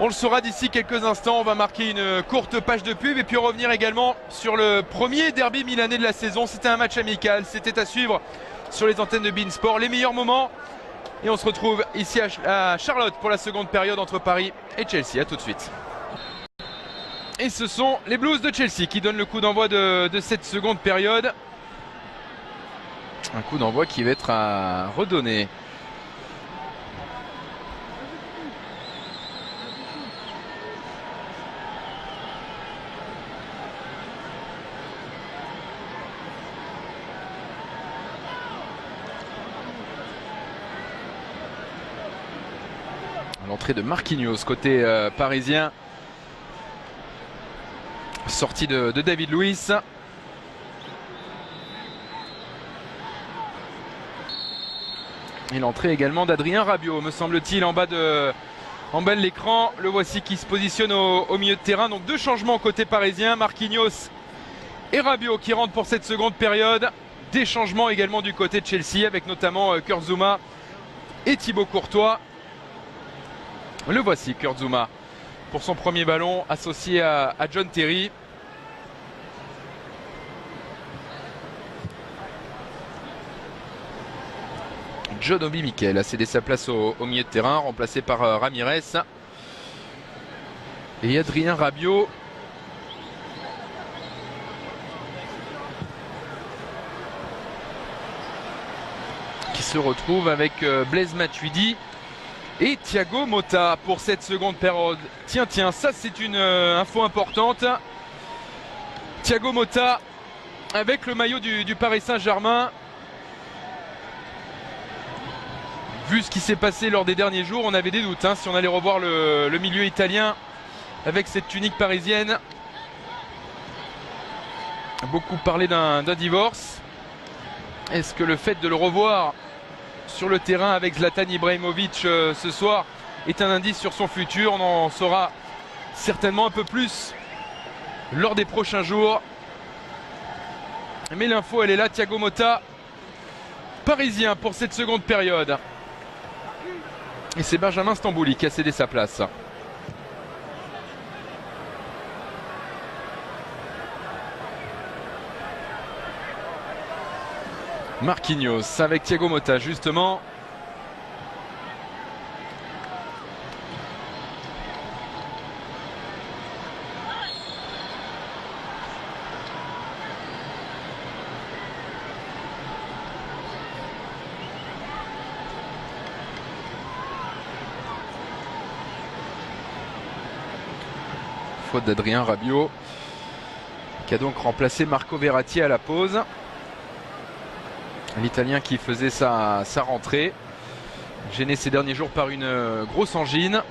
le saura d'ici quelques instants. On va marquer une courte page de pub et puis revenir également sur le premier derby milanais de la saison. C'était un match amical, c'était à suivre sur les antennes de beIN Sport. Les meilleurs moments. Et on se retrouve ici à Charlotte pour la seconde période entre Paris et Chelsea. A tout de suite. Et ce sont les Blues de Chelsea qui donnent le coup d'envoi de cette seconde période. Un coup d'envoi qui va être à redonner. L'entrée de Marquinhos côté parisien. Sortie de David Luiz. Et l'entrée également d'Adrien Rabiot, me semble-t-il, en bas de l'écran. Le voici qui se positionne au milieu de terrain. Donc deux changements côté parisien. Marquinhos et Rabiot qui rentrent pour cette seconde période. Des changements également du côté de Chelsea avec notamment Kurt Zouma et Thibaut Courtois. Le voici Kurt Zouma pour son premier ballon associé à John Terry. John Obi Mikel a cédé sa place au milieu de terrain, remplacé par Ramirez. Et Adrien Rabiot qui se retrouve avec Blaise Matuidi et Thiago Motta pour cette seconde période. Tiens, ça c'est une info importante. Thiago Motta avec le maillot du Paris Saint-Germain. Vu ce qui s'est passé lors des derniers jours, on avait des doutes si on allait revoir le milieu italien avec cette tunique parisienne. Beaucoup parlé d'un divorce. Est-ce que le fait de le revoir sur le terrain avec Zlatan Ibrahimovic ce soir est un indice sur son futur? On en saura certainement un peu plus lors des prochains jours. Mais l'info elle est là, Thiago Motta, parisien pour cette seconde période. Et c'est Benjamin Stambouli qui a cédé sa place. Marquinhos avec Thiago Motta justement. Faute d'Adrien Rabiot qui a donc remplacé Marco Verratti à la pause. L'Italien qui faisait sa rentrée, gêné ces derniers jours par une grosse angine.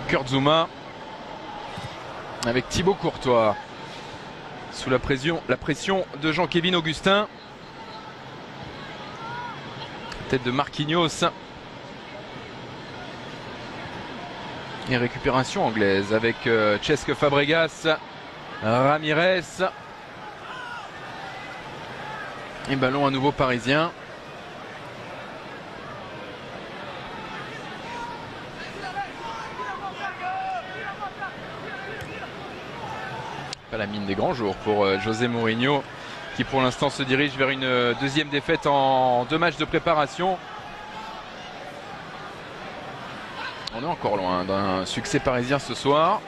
Kurt Zouma avec Thibaut Courtois sous la pression de Jean-Kévin Augustin. Tête de Marquinhos. Et récupération anglaise avec Cesc Fabregas, Ramirez. Et ballon à nouveau parisien. Pas la mine des grands jours pour José Mourinho, qui pour l'instant se dirige vers une deuxième défaite en 2 matchs de préparation. On est encore loin d'un succès parisien ce soir.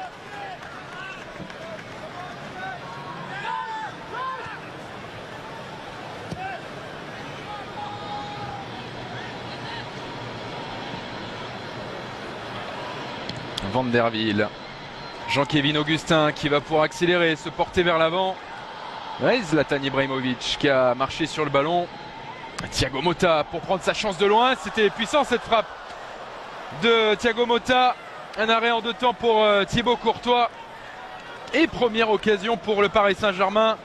Van der Wiel. Jean-Kévin Augustin qui va pouvoir accélérer, se porter vers l'avant. Ouais, Zlatan Ibrahimovic qui a marché sur le ballon. Thiago Motta pour prendre sa chance de loin. C'était puissant cette frappe de Thiago Motta. Un arrêt en 2 temps pour Thibaut Courtois. Et première occasion pour le Paris Saint-Germain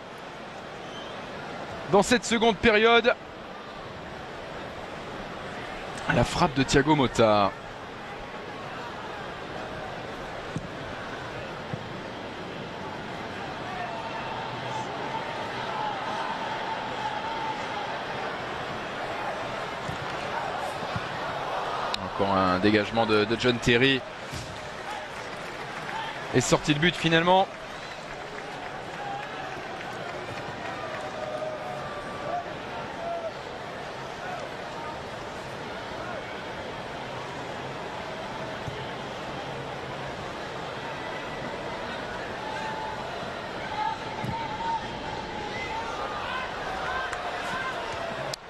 dans cette seconde période. La frappe de Thiago Motta. Un dégagement de John Terry et sortie de but finalement.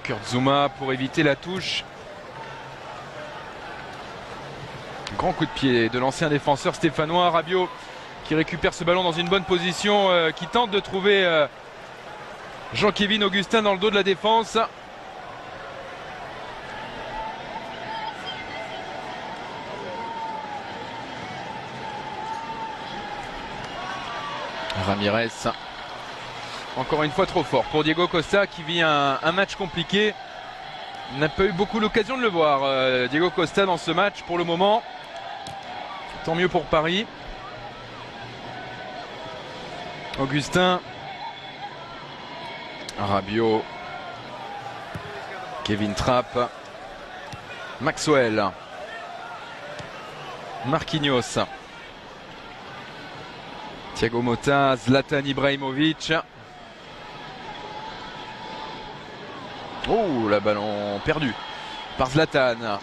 Kurt Zouma pour éviter la touche. Grand coup de pied de l'ancien défenseur stéphanois. Rabiot qui récupère ce ballon dans une bonne position, qui tente de trouver Jean-Kévin Augustin dans le dos de la défense. Ramirez, encore une fois trop fort pour Diego Costa qui vit un match compliqué. On n'a pas eu beaucoup l'occasion de le voir, Diego Costa, dans ce match pour le moment. Tant mieux pour Paris. Augustin. Rabiot. Kevin Trapp. Maxwell. Marquinhos. Thiago Motta. Zlatan Ibrahimovic. Oh, la ballon perdu par Zlatan.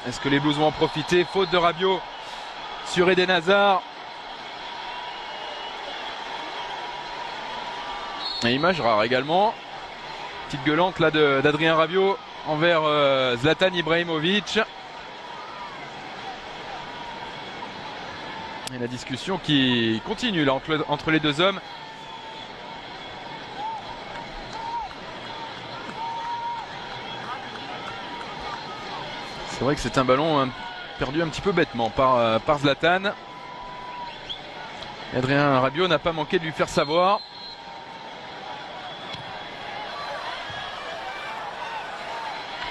Est-ce que les Blues vont en profiter? Faute de Rabiot sur Eden Hazard. Et image rare également. Petite gueulante là d'Adrien Rabiot envers Zlatan Ibrahimovic. Et la discussion qui continue là entre les deux hommes. C'est vrai que c'est un ballon perdu un petit peu bêtement par Zlatan. Adrien Rabiot n'a pas manqué de lui faire savoir.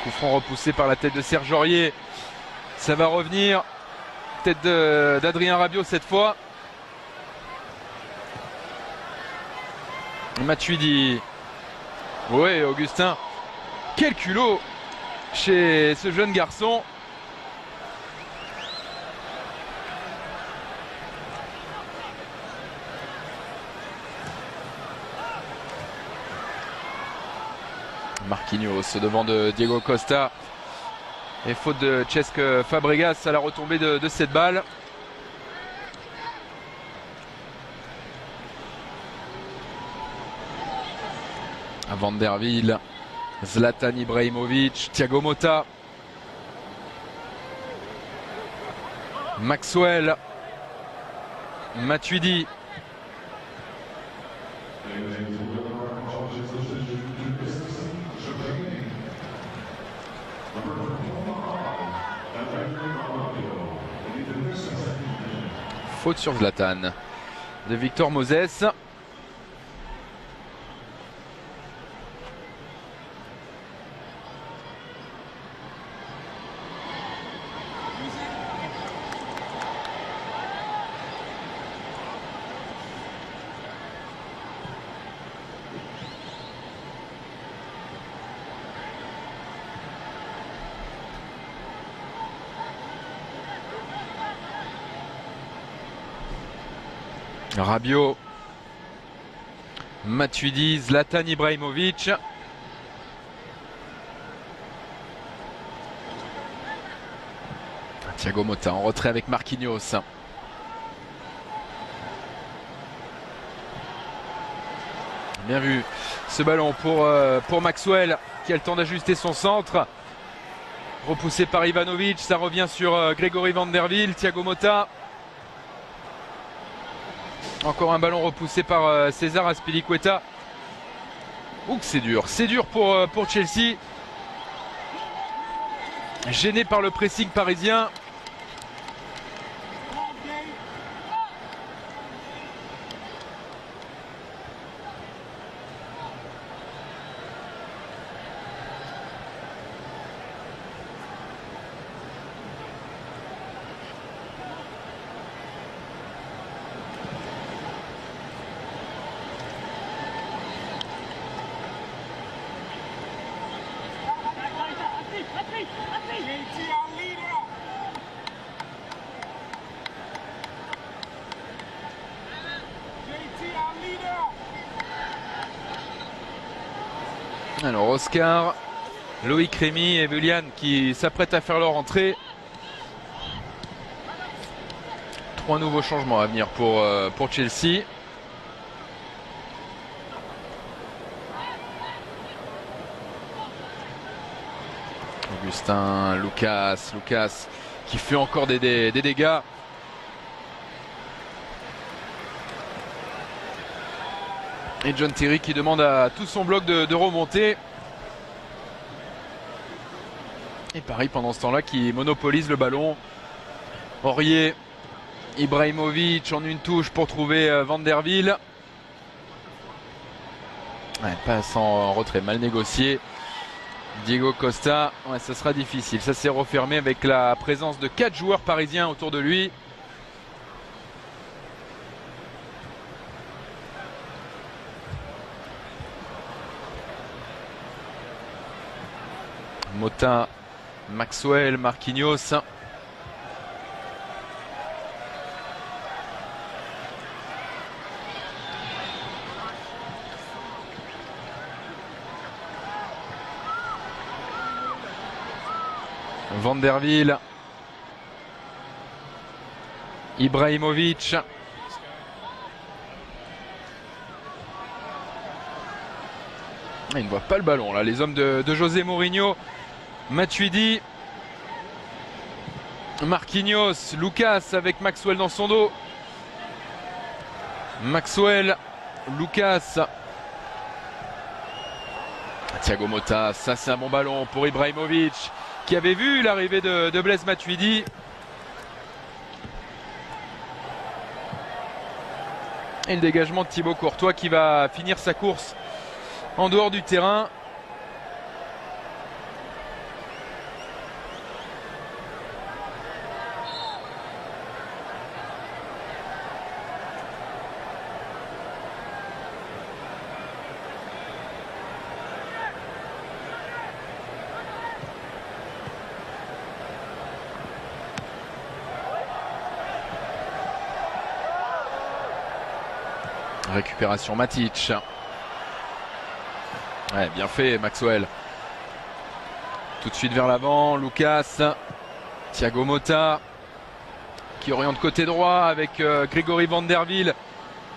Coup franc repoussé par la tête de Serge Aurier. Ça va revenir. Tête d'Adrien Rabiot cette fois. Matuidi. Oui, Augustin. Quel culot chez ce jeune garçon. Marquinhos devant de Diego Costa. Et faute de Cesc Fabregas à la retombée de cette balle. Van der Wiel, Zlatan Ibrahimovic, Thiago Motta, Maxwell, Matuidi. Faute sur Zlatan de Victor Moses. Rabiot, Matuidi, Zlatan Ibrahimovic. Thiago Motta en retrait avec Marquinhos. Bien vu ce ballon pour Maxwell qui a le temps d'ajuster son centre. Repoussé par Ivanovic, ça revient sur Grégory Van der Wiel, Thiago Motta. Encore un ballon repoussé par César Azpilicueta. Ouh, c'est dur pour Chelsea. Gêné par le pressing parisien. Alors Oscar, Loïc Rémy et Willian qui s'apprêtent à faire leur entrée. 3 nouveaux changements à venir pour Chelsea. Augustin, Lucas qui fait encore des dégâts. Et John Terry qui demande à tout son bloc de remonter. Et Paris pendant ce temps-là qui monopolise le ballon. Aurier, Ibrahimovic en une touche pour trouver Van der Wiel. Ouais, passe en retrait, mal négocié. Diego Costa, ouais, ça sera difficile. Ça s'est refermé avec la présence de 4 joueurs parisiens autour de lui. Motta, Maxwell, Marquinhos. Van der Wiel, Ibrahimovic. Il ne voit pas le ballon là, les hommes de José Mourinho. Matuidi, Marquinhos, Lucas avec Maxwell dans son dos. Maxwell, Lucas. Thiago Motta, ça c'est un bon ballon pour Ibrahimovic qui avait vu l'arrivée de Blaise Matuidi. Et le dégagement de Thibaut Courtois qui va finir sa course en dehors du terrain. Récupération Matic. Ouais, bien fait Maxwell. Tout de suite vers l'avant, Lucas. Thiago Motta qui oriente côté droit avec Grégory Van der Wiel.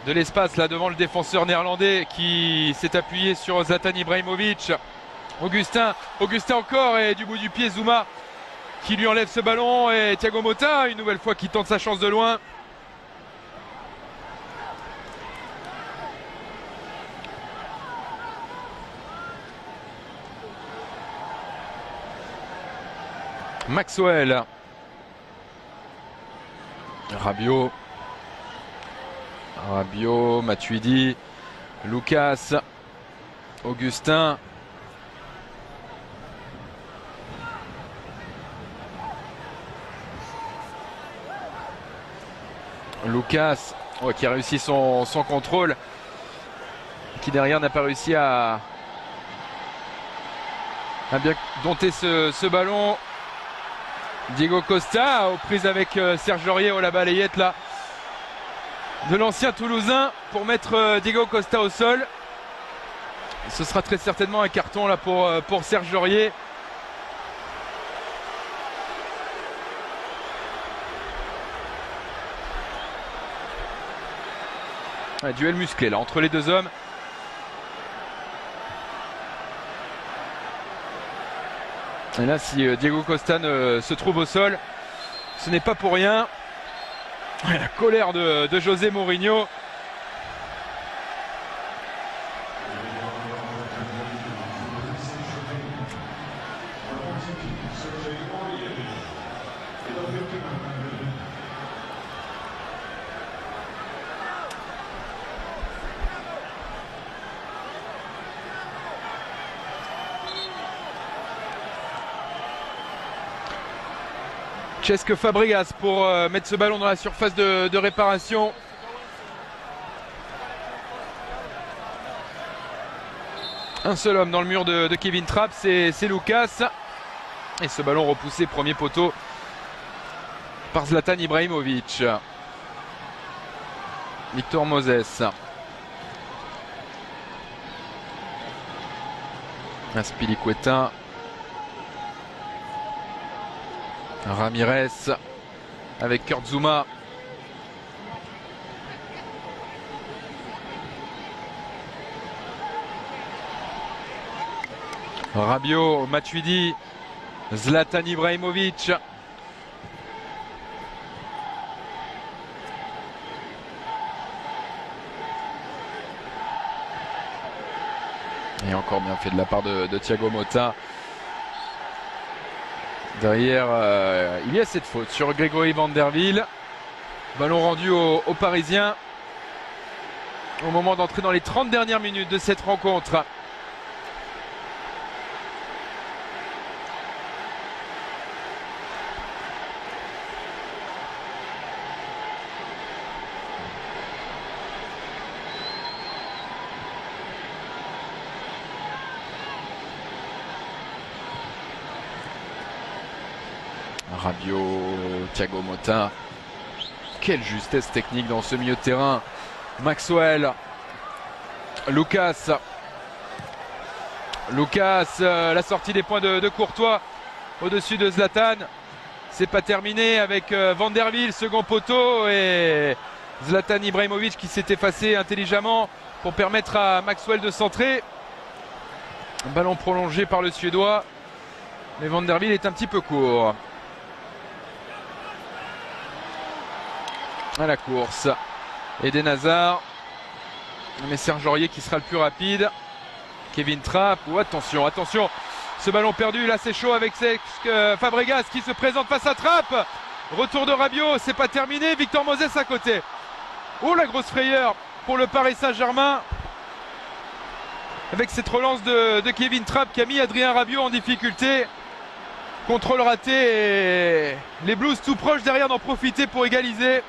De l'espace là devant le défenseur néerlandais qui s'est appuyé sur Zlatan Ibrahimovic. Augustin encore, et du bout du pied Zouma qui lui enlève ce ballon, et Thiago Motta une nouvelle fois qui tente sa chance de loin. Maxwell. Rabiot, Matuidi, Lucas, Augustin. Lucas qui a réussi son contrôle, qui derrière n'a pas réussi à bien dompter ce ballon. Diego Costa aux prises avec Serge Aurier, la balayette là de l'ancien Toulousain pour mettre Diego Costa au sol. Ce sera très certainement un carton là pour Serge Aurier. Un duel musclé là entre les deux hommes. Et là, si Diego Costa se trouve au sol, ce n'est pas pour rien. La colère de José Mourinho. Cesc Fabregas pour mettre ce ballon dans la surface de réparation. Un seul homme dans le mur de Kevin Trapp, c'est Lucas. Et ce ballon repoussé, premier poteau par Zlatan Ibrahimovic. Victor Moses. Azpilicueta. Ramirez avec Kurt Zouma. Rabiot, Matuidi, Zlatan Ibrahimovic. Et encore bien fait de la part de Thiago Motta. Derrière, il y a cette faute sur Grégory Van der Wiel. Ballon rendu aux Parisiens au moment d'entrer dans les 30 dernières minutes de cette rencontre. Rabiot, Thiago Motta. Quelle justesse technique dans ce milieu de terrain. Maxwell. Lucas. La sortie des points de Courtois au-dessus de Zlatan. C'est pas terminé avec Van der Wiel, second poteau, et Zlatan Ibrahimovic qui s'est effacé intelligemment pour permettre à Maxwell de centrer. Un ballon prolongé par le Suédois, mais Van der Wiel est un petit peu court. À la course, Eden Hazard, mais Serge Aurier qui sera le plus rapide. Kevin Trapp, attention Ce ballon perdu, là c'est chaud avec Fabregas qui se présente face à Trapp. Retour de Rabiot, c'est pas terminé. Victor Moses à côté. Oh, la grosse frayeur pour le Paris Saint-Germain. Avec cette relance de Kevin Trapp qui a mis Adrien Rabiot en difficulté. Contrôle raté et les Blues tout proches derrière d'en profiter pour égaliser.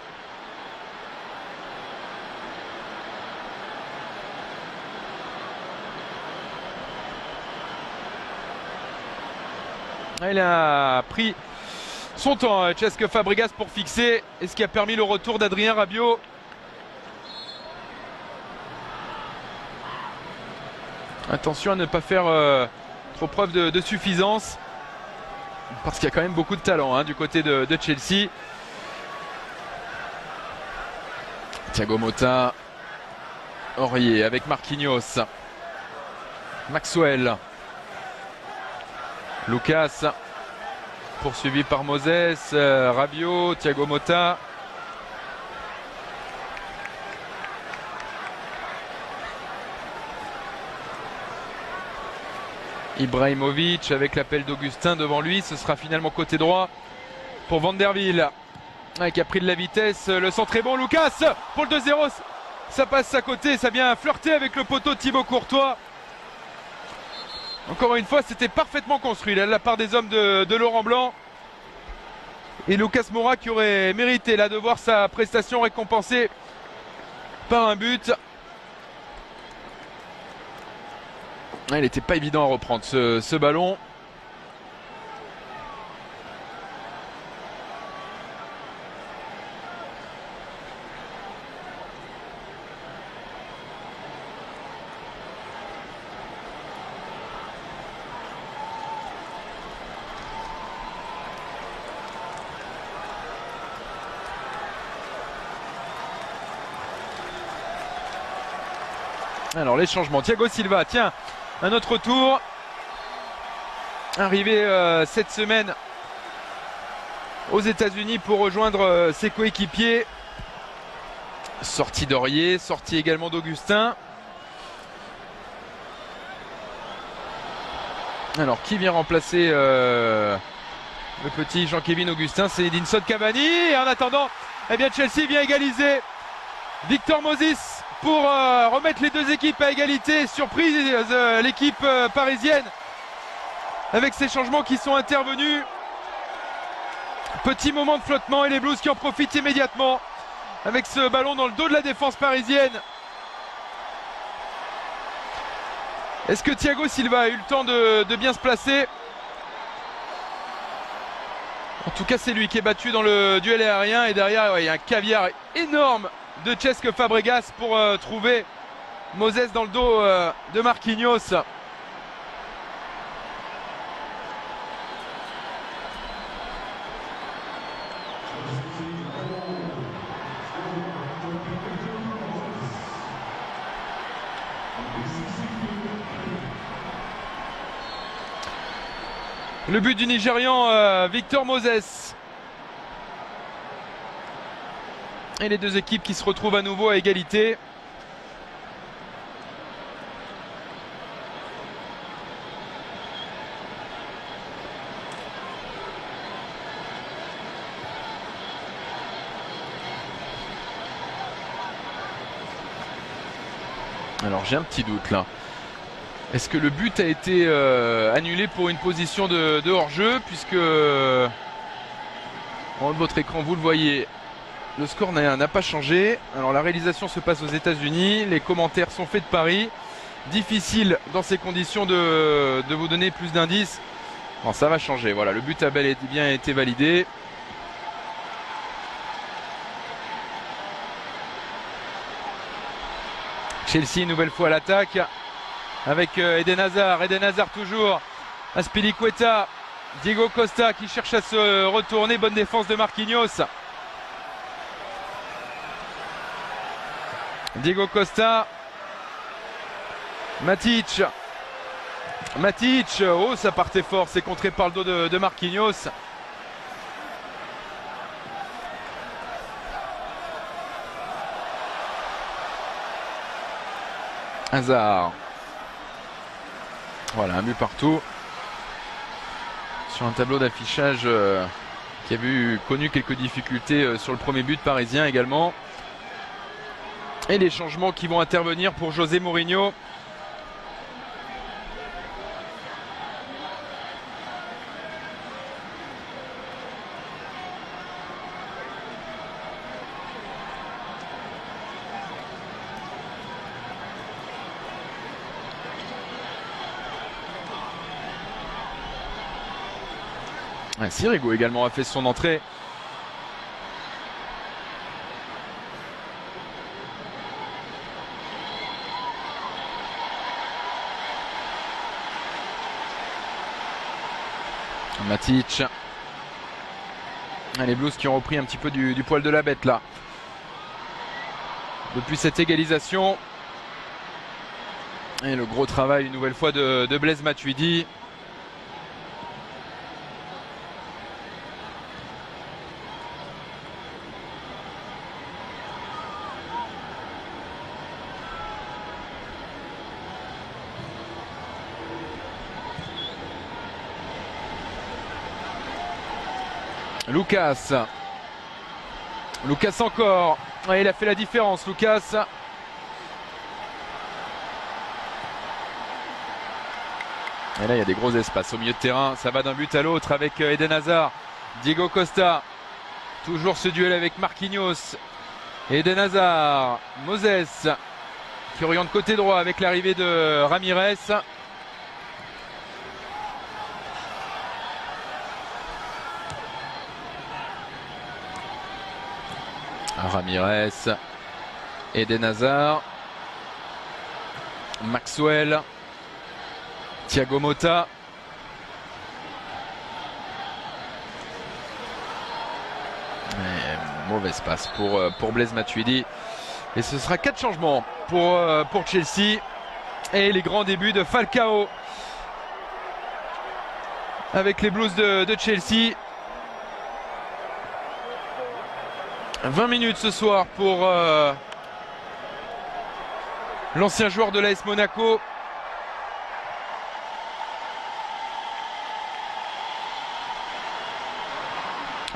Il a pris son temps, Cesc Fabregas, pour fixer, et ce qui a permis le retour d'Adrien Rabiot. Attention à ne pas faire trop preuve de suffisance, parce qu'il y a quand même beaucoup de talent du côté de Chelsea. Thiago Motta, Aurier avec Marquinhos, Maxwell, Lucas, poursuivi par Moses, Rabiot, Thiago Motta. Ibrahimovic avec l'appel d'Augustin devant lui, ce sera finalement côté droit pour Van der Wiel qui a pris de la vitesse. Le centre est bon, Lucas pour le 2-0, ça passe à côté, ça vient flirter avec le poteau Thibaut Courtois. Encore une fois, c'était parfaitement construit là, de la part des hommes de Laurent Blanc. Et Lucas Moura qui aurait mérité là de voir sa prestation récompensée par un but. Il n'était pas évident à reprendre ce ballon. Alors les changements, Thiago Silva, tiens, un autre tour. Arrivé cette semaine aux États-Unis pour rejoindre ses coéquipiers. Sortie d'Aurier, sortie également d'Augustin. Alors qui vient remplacer le petit Jean-Kévin Augustin? C'est Edinson Cavani. Et en attendant, eh bien Chelsea vient égaliser. Victor Moses pour remettre les deux équipes à égalité. Surprise l'équipe parisienne avec ces changements qui sont intervenus. Petit moment de flottement et les Blues qui en profitent immédiatement avec ce ballon dans le dos de la défense parisienne. Est-ce que Thiago Silva a eu le temps de bien se placer? En tout cas, c'est lui qui est battu dans le duel aérien. Et derrière, il y a un caviar énorme de Cesc Fabregas pour trouver Moses dans le dos de Marquinhos. Le but du Nigérian Victor Moses. Et les deux équipes qui se retrouvent à nouveau à égalité. Alors j'ai un petit doute là. Est-ce que le but a été annulé pour une position de hors-jeu, puisque en haut de votre écran vous le voyez, le score n'a pas changé. Alors la réalisation se passe aux États-Unis, les commentaires sont faits de Paris. Difficile dans ces conditions de vous donner plus d'indices. Bon, ça va changer, voilà, le but a bel et bien été validé. Chelsea, nouvelle fois à l'attaque avec Eden Hazard toujours, Azpilicueta, Diego Costa qui cherche à se retourner, bonne défense de Marquinhos. Diego Costa, Matic, oh ça partait fort, c'est contré par le dos de Marquinhos. Hazard. Voilà, un but partout. Sur un tableau d'affichage qui a connu quelques difficultés sur le premier but parisien également. Et les changements qui vont intervenir pour José Mourinho. Sirigu également a fait son entrée. Matic. Les Blues qui ont repris un petit peu du poil de la bête là. Depuis cette égalisation. Et le gros travail une nouvelle fois de Blaise Matuidi. Lucas encore. Ouais, il a fait la différence, Lucas. Et là, il y a des gros espaces au milieu de terrain. Ça va d'un but à l'autre avec Eden Hazard. Diego Costa. Toujours ce duel avec Marquinhos. Eden Hazard. Moses qui oriente côté droit avec l'arrivée de Ramirez. Ramirez, Eden Hazard, Maxwell, Thiago Motta. Mauvaise passe pour Blaise Matuidi. Et ce sera 4 changements pour Chelsea. Et les grands débuts de Falcao avec les Blues de Chelsea. 20 minutes ce soir pour l'ancien joueur de l'AS Monaco.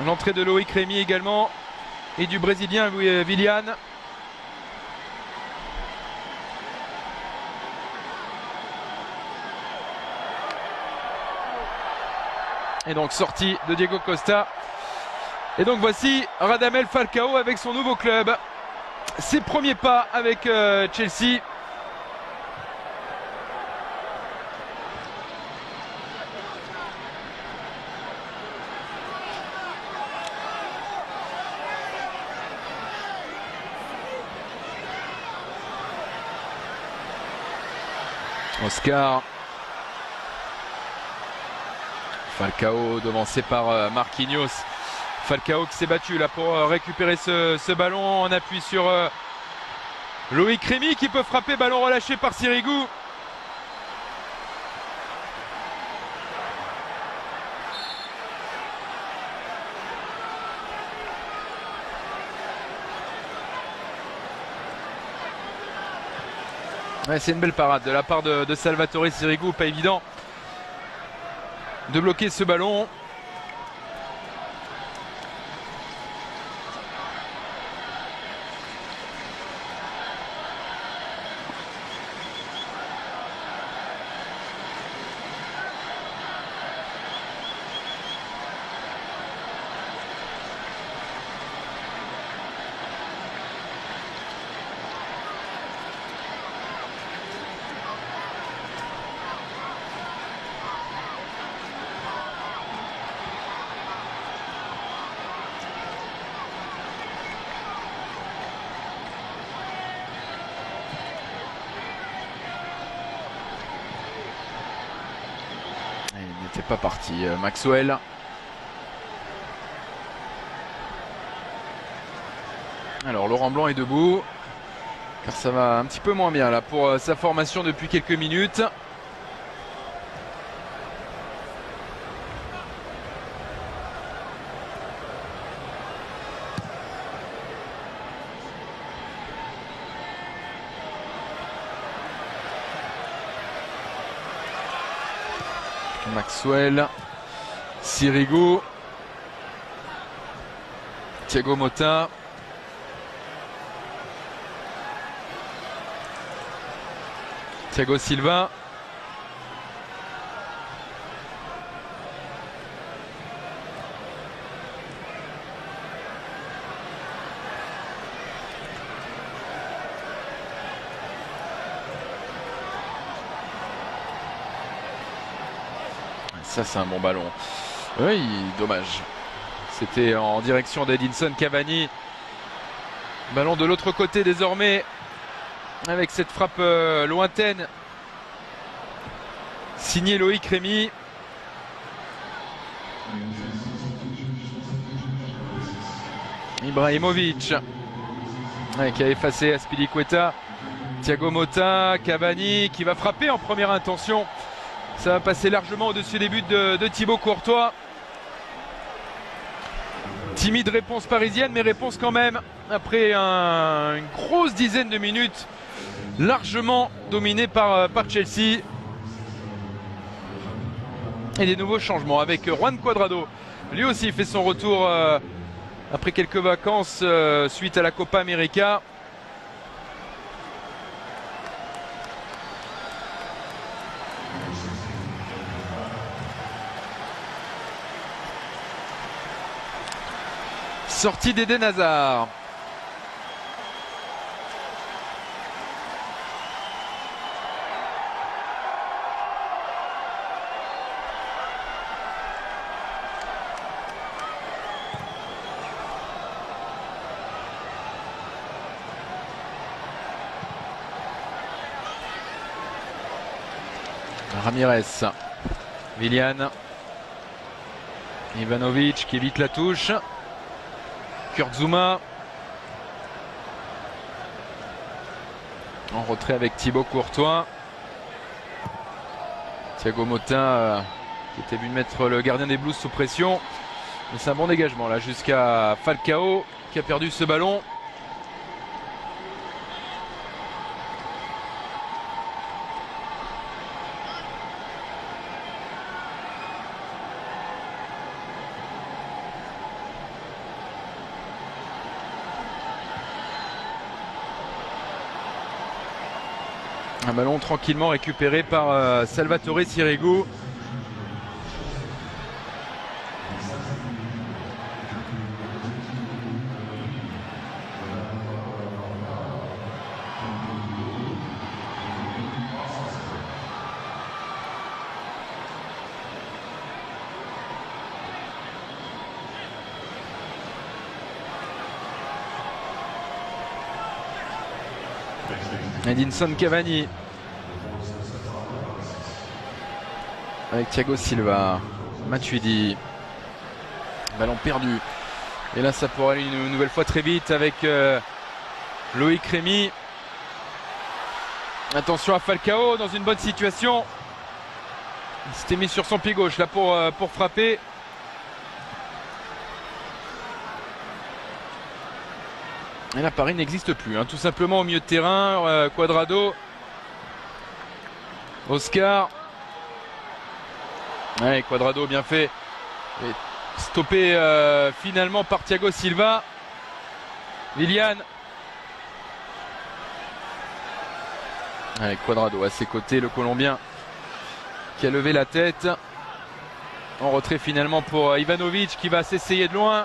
L'entrée de Loïc Rémy également et du Brésilien Willian. Et donc sortie de Diego Costa. Et donc voici Radamel Falcao avec son nouveau club. Ses premiers pas avec Chelsea. Oscar. Falcao devancé par Marquinhos. Falcao qui s'est battu là pour récupérer ce ballon en appui sur Loïc Rémy qui peut frapper, ballon relâché par Sirigu. Ouais, c'est une belle parade de la part de Salvatore Sirigu, pas évident de bloquer ce ballon. Il n'était pas parti, Maxwell. Alors Laurent Blanc est debout, car ça va un petit peu moins bien là pour sa formation depuis quelques minutes. Maxwell, Sirigu. Thiago Motta. Thiago Silva. Ça c'est un bon ballon. Oui, dommage. C'était en direction d'Edinson Cavani. Ballon de l'autre côté désormais. Avec cette frappe lointaine. Signé Loïc Rémy. Ibrahimovic. Ouais, qui a effacé Azpilicueta. Thiago Motta, Cavani qui va frapper en première intention. Ça va passer largement au-dessus des buts de Thibaut Courtois. Timide réponse parisienne, mais réponse quand même après une grosse dizaine de minutes largement dominée par Chelsea. Et des nouveaux changements avec Juan Cuadrado. Lui aussi fait son retour après quelques vacances suite à la Copa América. Sortie d'Eden Hazard. Ramirez. Willian. Ivanovic qui évite la touche. Kurt Zouma. En retrait avec Thibaut Courtois. Thiago Motta qui était venu mettre le gardien des Blues sous pression. Mais c'est un bon dégagement là jusqu'à Falcao qui a perdu ce ballon. Un ballon tranquillement récupéré par Salvatore Sirigu. Edinson Cavani avec Thiago Silva, Matuidi, ballon perdu et là ça pourrait aller une nouvelle fois très vite avec Loïc Rémy. Attention à Falcao dans une bonne situation, il s'était mis sur son pied gauche là pour frapper. Et là Paris n'existe plus, hein, tout simplement au milieu de terrain. Cuadrado, Oscar. Ouais, Cuadrado bien fait. Et stoppé finalement par Thiago Silva. Willian. Avec Cuadrado à ses côtés, le Colombien qui a levé la tête. En retrait finalement pour Ivanovic qui va s'essayer de loin.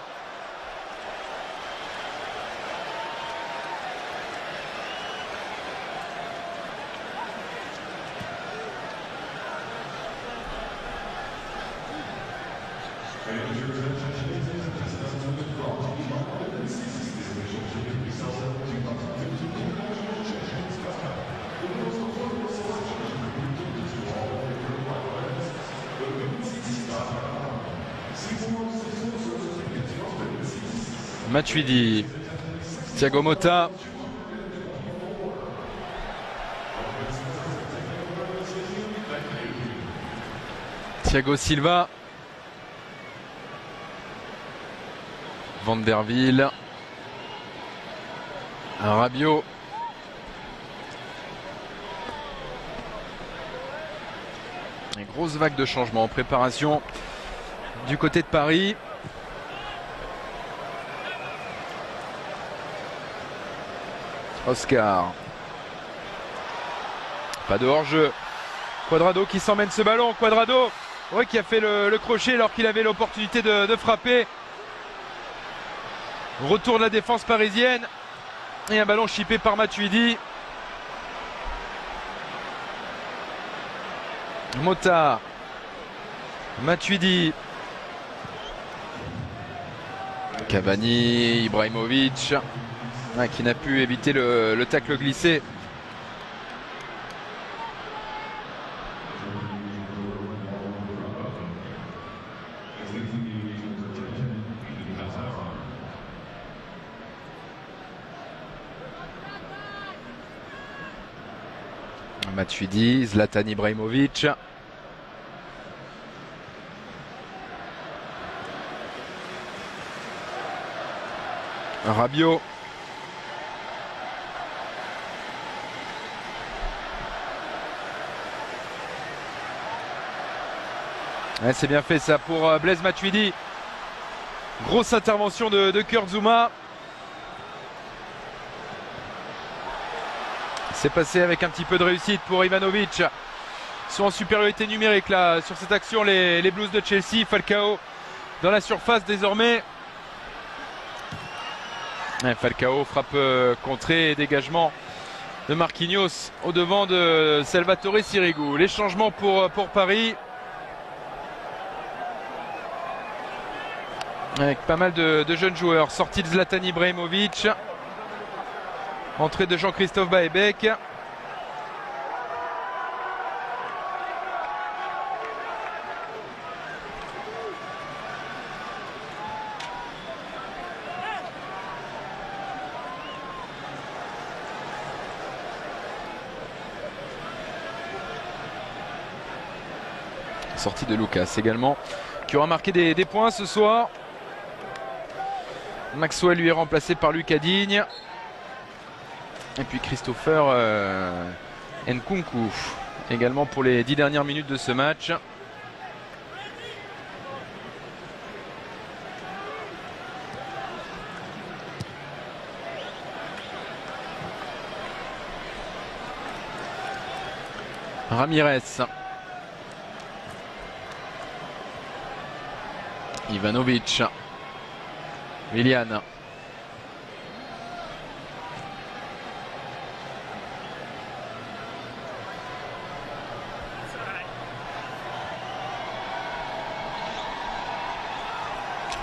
Matuidi, Thiago Motta, Thiago Silva, Van der Wiel, Rabiot, une grosse vague de changement en préparation du côté de Paris. Oscar. Pas de hors-jeu. Cuadrado qui s'emmène ce ballon. Cuadrado, ouais, qui a fait le crochet alors qu'il avait l'opportunité de frapper. Retour de la défense parisienne. Et un ballon chippé par Matuidi. Mota. Matuidi. Cavani, Ibrahimovic, qui n'a pu éviter le tacle glissé. Matuidi, Zlatan Ibrahimovic. Rabiot. Ouais, c'est bien fait ça pour Blaise Matuidi. Grosse intervention de Kurt Zouma. C'est passé avec un petit peu de réussite pour Ivanovic. Ils sont en supériorité numérique là sur cette action, les Blues de Chelsea. Falcao dans la surface désormais. Ouais, Falcao frappe contrée et dégagement de Marquinhos au devant de Salvatore Sirigu. Les changements pour Paris. Avec pas mal de jeunes joueurs. Sortie de Zlatan Ibrahimovic. Entrée de Jean-Christophe Baebek. Sortie de Lucas également, qui aura marqué des points ce soir. Maxwell lui est remplacé par Lucas Digne. Et puis Christopher Nkunku également pour les 10 dernières minutes de ce match. Ramirez. Ivanovic. Willian.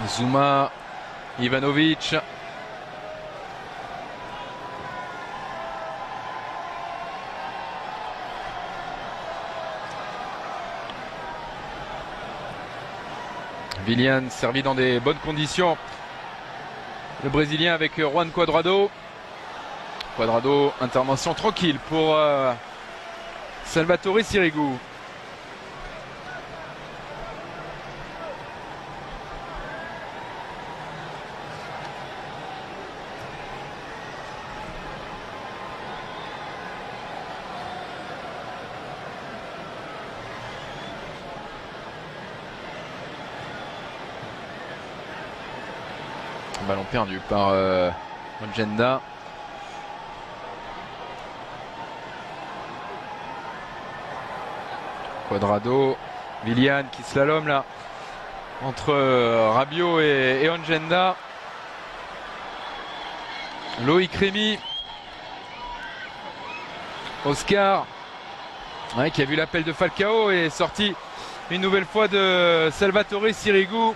Zouma. Ivanovic. Willian servi dans des bonnes conditions. Le Brésilien avec Juan Cuadrado. Cuadrado, intervention tranquille pour Salvatore Sirigu. Ballon perdu par Ongenda. Cuadrado, Willian qui slalom là entre Rabiot et Ongenda. Loïc Rémy. Oscar, ouais, qui a vu l'appel de Falcao et est sorti une nouvelle fois de Salvatore Sirigu.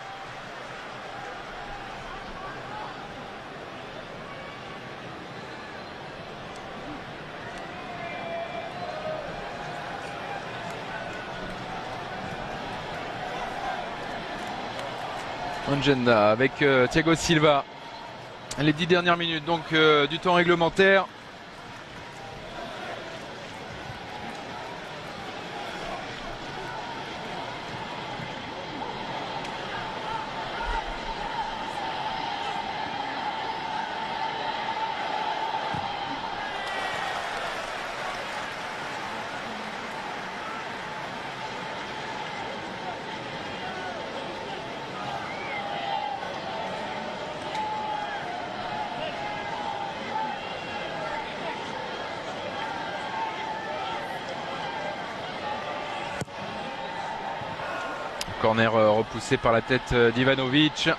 Ongenda avec Thiago Silva. Les 10 dernières minutes donc du temps réglementaire. corner repoussé par la tête d'Ivanovic.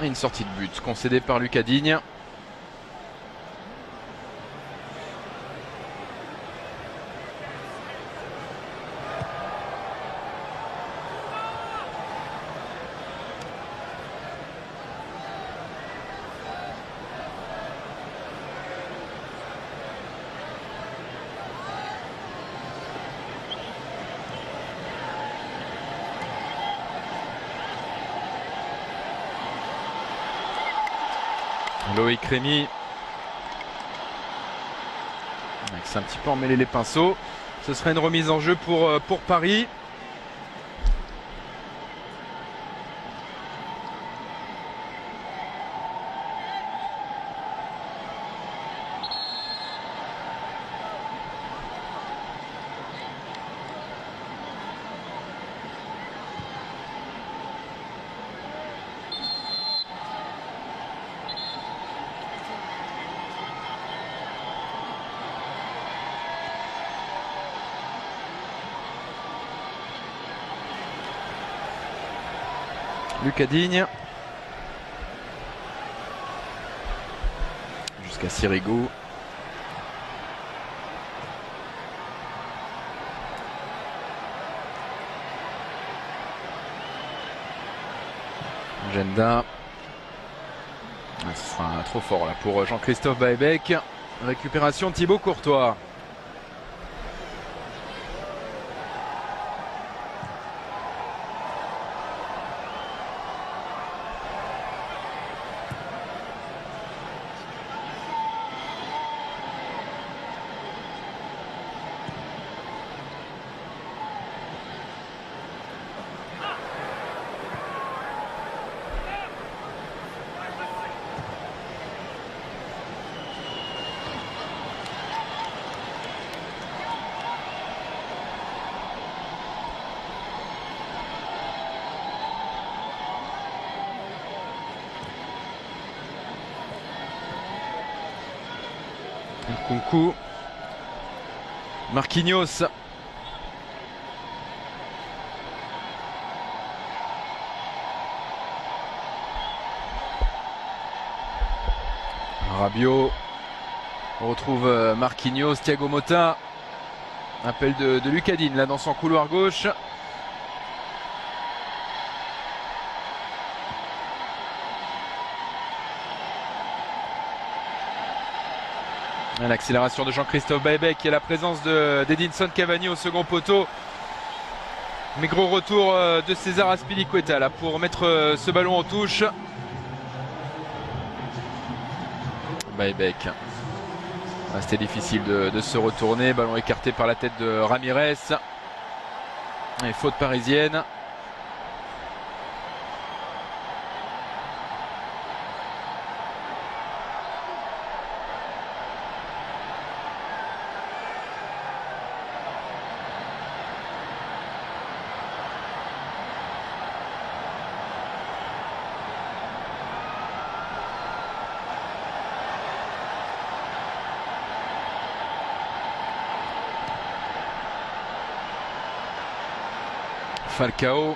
Et une sortie de but concédée par Lucas Digne. Loïc Rémy s'est un petit peu emmêlé les pinceaux. Ce serait une remise en jeu pour Paris. Lucas Digne jusqu'à Sirigu. Agenda. Ce sera trop fort là pour Jean-Christophe Baebek. Récupération Thibaut Courtois. Nkunku, Marquinhos, Rabiot, on retrouve Marquinhos, Thiago Motta, appel de Lucas Digne là dans son couloir gauche. L'accélération de Jean-Christophe Baebek et la présence d'Edinson Cavani au second poteau. Mais gros retour de César Azpilicueta là pour mettre ce ballon en touche. Baebek. C'était difficile de se retourner. Ballon écarté par la tête de Ramirez. Et faute parisienne. Falcao.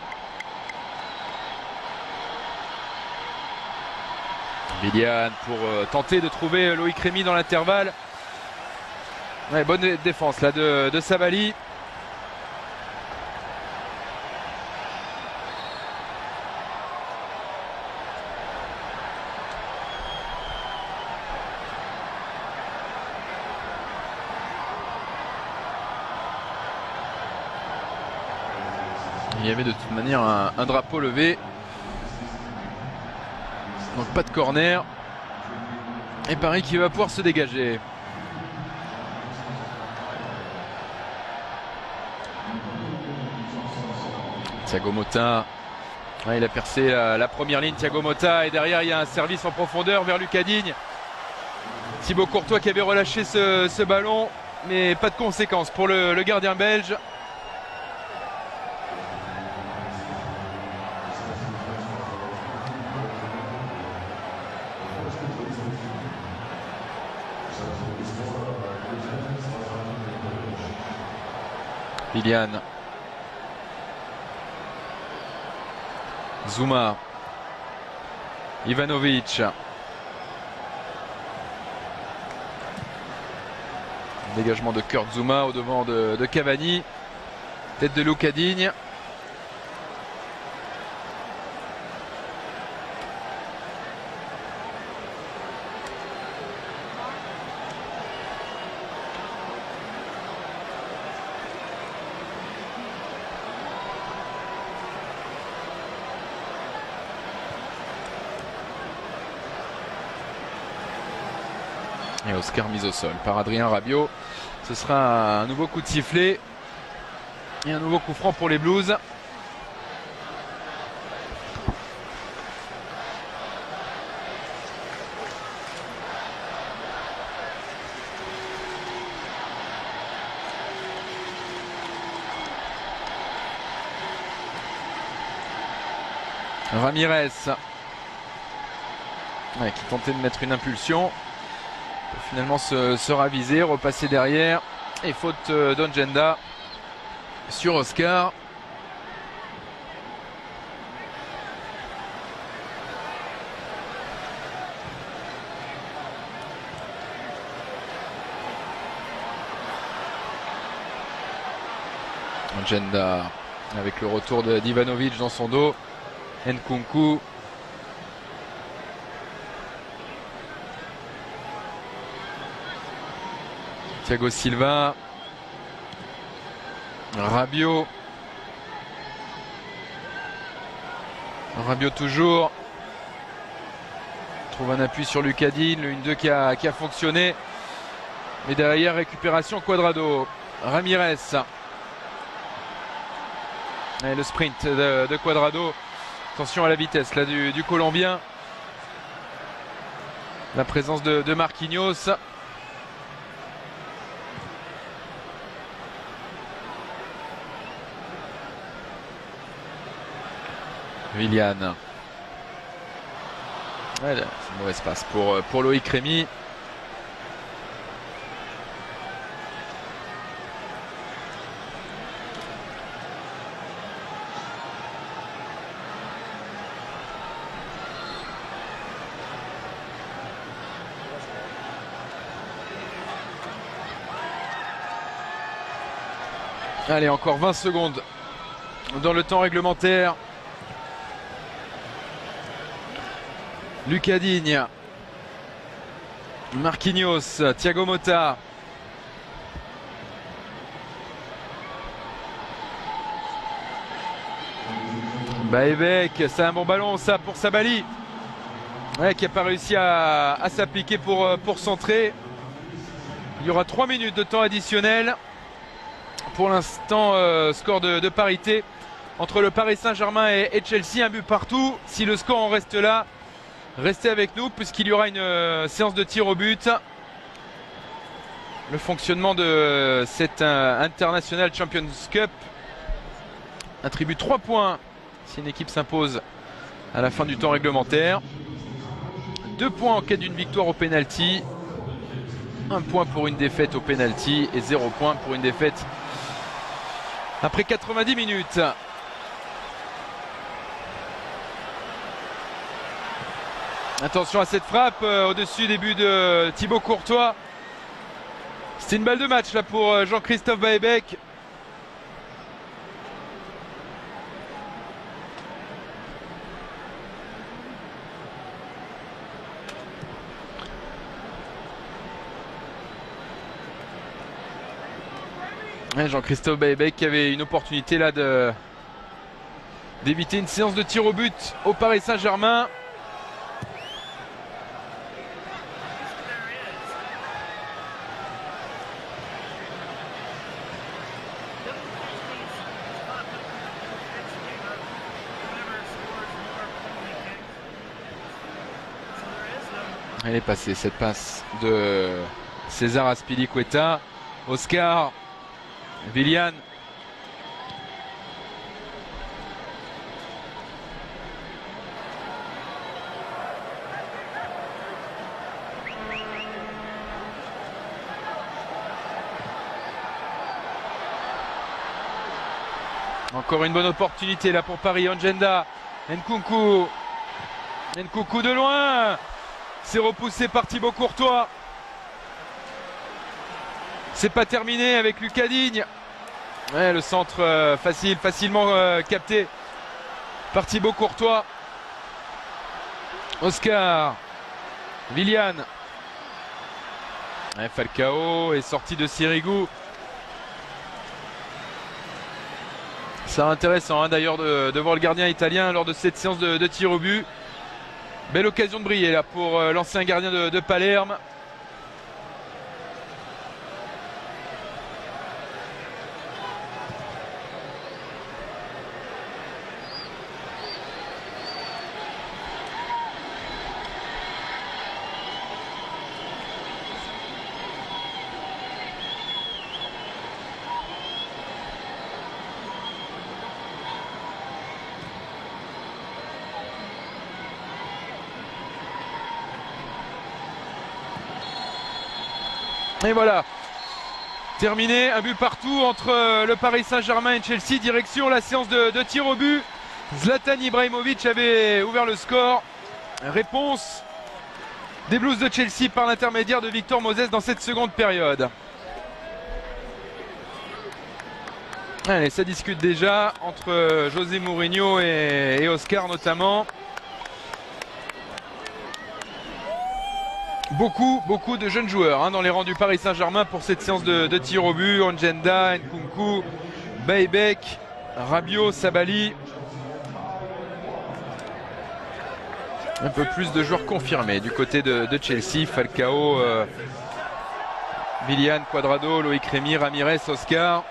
Willian pour tenter de trouver Loïc Rémy dans l'intervalle. Ouais, bonne défense là de Savali. Il y avait de toute manière un drapeau levé. Donc pas de corner. Et Paris qui va pouvoir se dégager. Thiago Motta. Ouais, il a percé la première ligne, Thiago Motta. Et derrière, il y a un service en profondeur vers Lucas Digne. Thibaut Courtois qui avait relâché ce ballon. Mais pas de conséquences pour le gardien belge. Willian. Zouma. Ivanovic. Dégagement de Kurt Zouma au devant de Cavani. Tête de Luca Digne. Et Oscar mis au sol par Adrien Rabiot. Ce sera un nouveau coup de sifflet et un nouveau coup franc pour les Blues. Ramirez qui tentait de mettre une impulsion. Finalement se raviser, repasser derrière et faute d'Ongenda sur Oscar. Ongenda avec le retour d'Ivanovic dans son dos. Nkunku. Thiago Silva. Rabiot. Rabiot toujours. Trouve un appui sur Luca Digne. Le 1-2 qui a fonctionné. Mais derrière, récupération Cuadrado. Ramirez. Et le sprint de Cuadrado. Attention à la vitesse là du Colombien. La présence de Marquinhos. Willian. Ouais, c'est un mauvais passe pour Loïc Rémy. Allez, encore 20 secondes dans le temps réglementaire. Luca Digne. Marquinhos. Thiago Motta. Baebek, c'est un bon ballon ça pour Sabali. Ouais, qui n'a pas réussi à s'appliquer pour centrer. Il y aura 3 minutes de temps additionnel. Pour l'instant, score de parité entre le Paris Saint-Germain et Chelsea. Un but partout. Si le score en reste là, restez avec nous puisqu'il y aura une séance de tir au but. Le fonctionnement de cette International Champions Cup attribue 3 points si une équipe s'impose à la fin du temps réglementaire. 2 points en cas d'une victoire au pénalty. 1 point pour une défaite au pénalty et 0 point pour une défaite après 90 minutes. Attention à cette frappe au-dessus des buts de Thibaut Courtois. C'était une balle de match là pour Jean-Christophe Baebek. Jean-Christophe Baebek qui avait une opportunité là d'éviter une séance de tir au but au Paris Saint-Germain. Elle est passée cette passe de César Azpilicueta. Oscar. Willian. Encore une bonne opportunité là pour Paris. Ongenda, Nkunku. Nkunku de loin. C'est repoussé par Thibaut Courtois. C'est pas terminé avec Lucas Digne. Ouais, le centre facilement capté par Thibaut Courtois. Oscar. Willian. Ouais, Falcao est sorti de Sirigu. C'est intéressant d'ailleurs de voir le gardien italien lors de cette séance de tir au but. Belle occasion de briller là pour l'ancien gardien de Palerme. Et voilà, terminé, un but partout entre le Paris Saint-Germain et Chelsea, direction la séance de tir au but. Zlatan Ibrahimovic avait ouvert le score. Réponse des Blues de Chelsea par l'intermédiaire de Victor Moses dans cette seconde période. Allez, ça discute déjà entre José Mourinho et Oscar notamment. Beaucoup de jeunes joueurs dans les rangs du Paris Saint-Germain pour cette séance de tir au but. Ongenda, Nkunku, Baybek, Rabiot, Sabali. Un peu plus de joueurs confirmés du côté de Chelsea. Falcao, Willian, Cuadrado, Loïc Rémy, Ramirez, Oscar.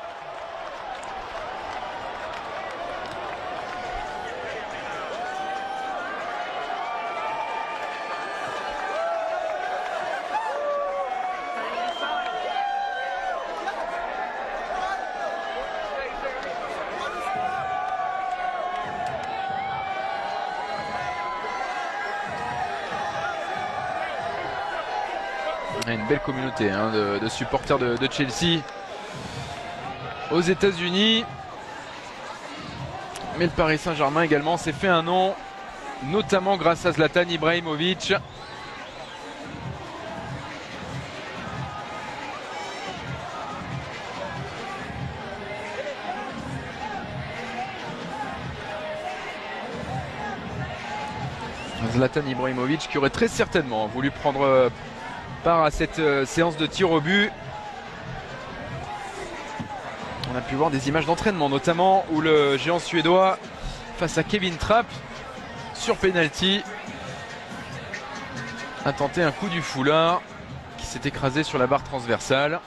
Une belle communauté de supporters de Chelsea aux États-Unis. Mais le Paris Saint-Germain également s'est fait un nom, notamment grâce à Zlatan Ibrahimovic. Zlatan Ibrahimovic qui aurait très certainement voulu prendre part à cette séance de tir au but. On a pu voir des images d'entraînement notamment où le géant suédois face à Kevin Trapp sur penalty a tenté un coup du foulard qui s'est écrasé sur la barre transversale.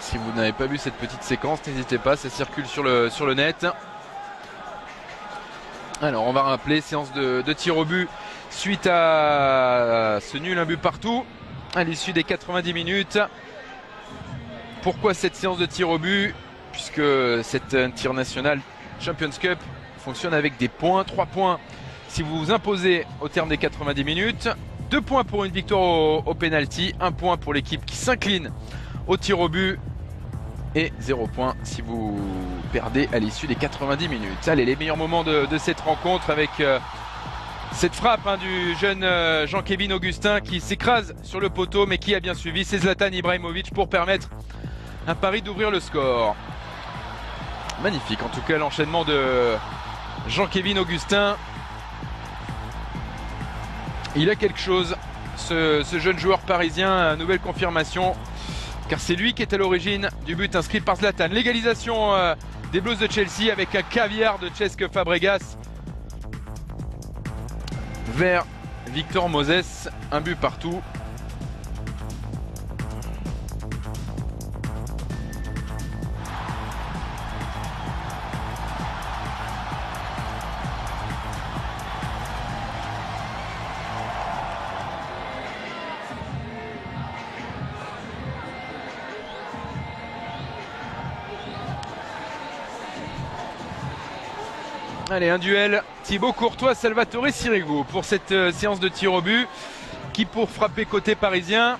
Si vous n'avez pas vu cette petite séquence, n'hésitez pas, ça circule sur le net. Alors on va rappeler séance de tir au but suite à ce nul, un but partout à l'issue des 90 minutes. Pourquoi cette séance de tir au but? Puisque cette internationale Champions Cup fonctionne avec des points, 3 points si vous vous imposez au terme des 90 minutes, 2 points pour une victoire au penalty, 1 point pour l'équipe qui s'incline au tir au but et 0 points si vous perdez à l'issue des 90 minutes. Allez, les meilleurs moments de cette rencontre avec cette frappe du jeune Jean-Kévin Augustin qui s'écrase sur le poteau mais qui a bien suivi. C'est Zlatan Ibrahimovic pour permettre à Paris d'ouvrir le score. Magnifique en tout cas l'enchaînement de Jean-Kévin Augustin. Il a quelque chose, ce jeune joueur parisien, nouvelle confirmation. Car c'est lui qui est à l'origine du but inscrit par Zlatan. L'égalisation des Blues de Chelsea avec un caviar de Cesc Fabregas vers Victor Moses, un but partout. Allez, un duel Thibaut Courtois, Salvatore Sirigu pour cette séance de tir au but. Qui pour frapper côté parisien?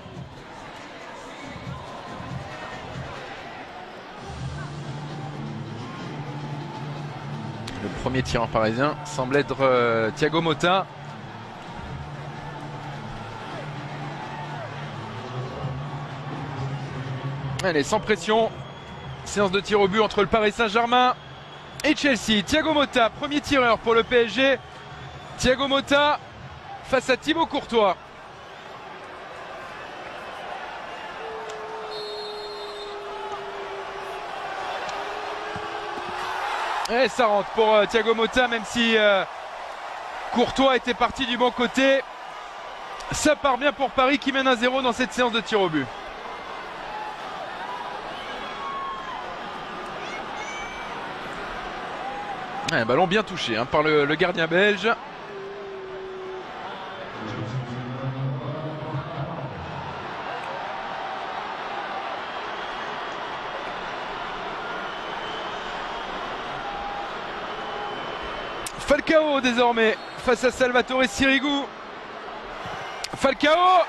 Le premier tireur parisien semble être Thiago Motta. Allez, sans pression. Séance de tir au but entre le Paris Saint-Germain et Chelsea. Thiago Motta, premier tireur pour le PSG. Thiago Motta face à Thibaut Courtois. Et ça rentre pour Thiago Motta, même si Courtois était parti du bon côté. Ça part bien pour Paris qui mène 1-0 dans cette séance de tir au but. Un ballon bien touché par le gardien belge. Falcao désormais face à Salvatore Sirigu. Falcao,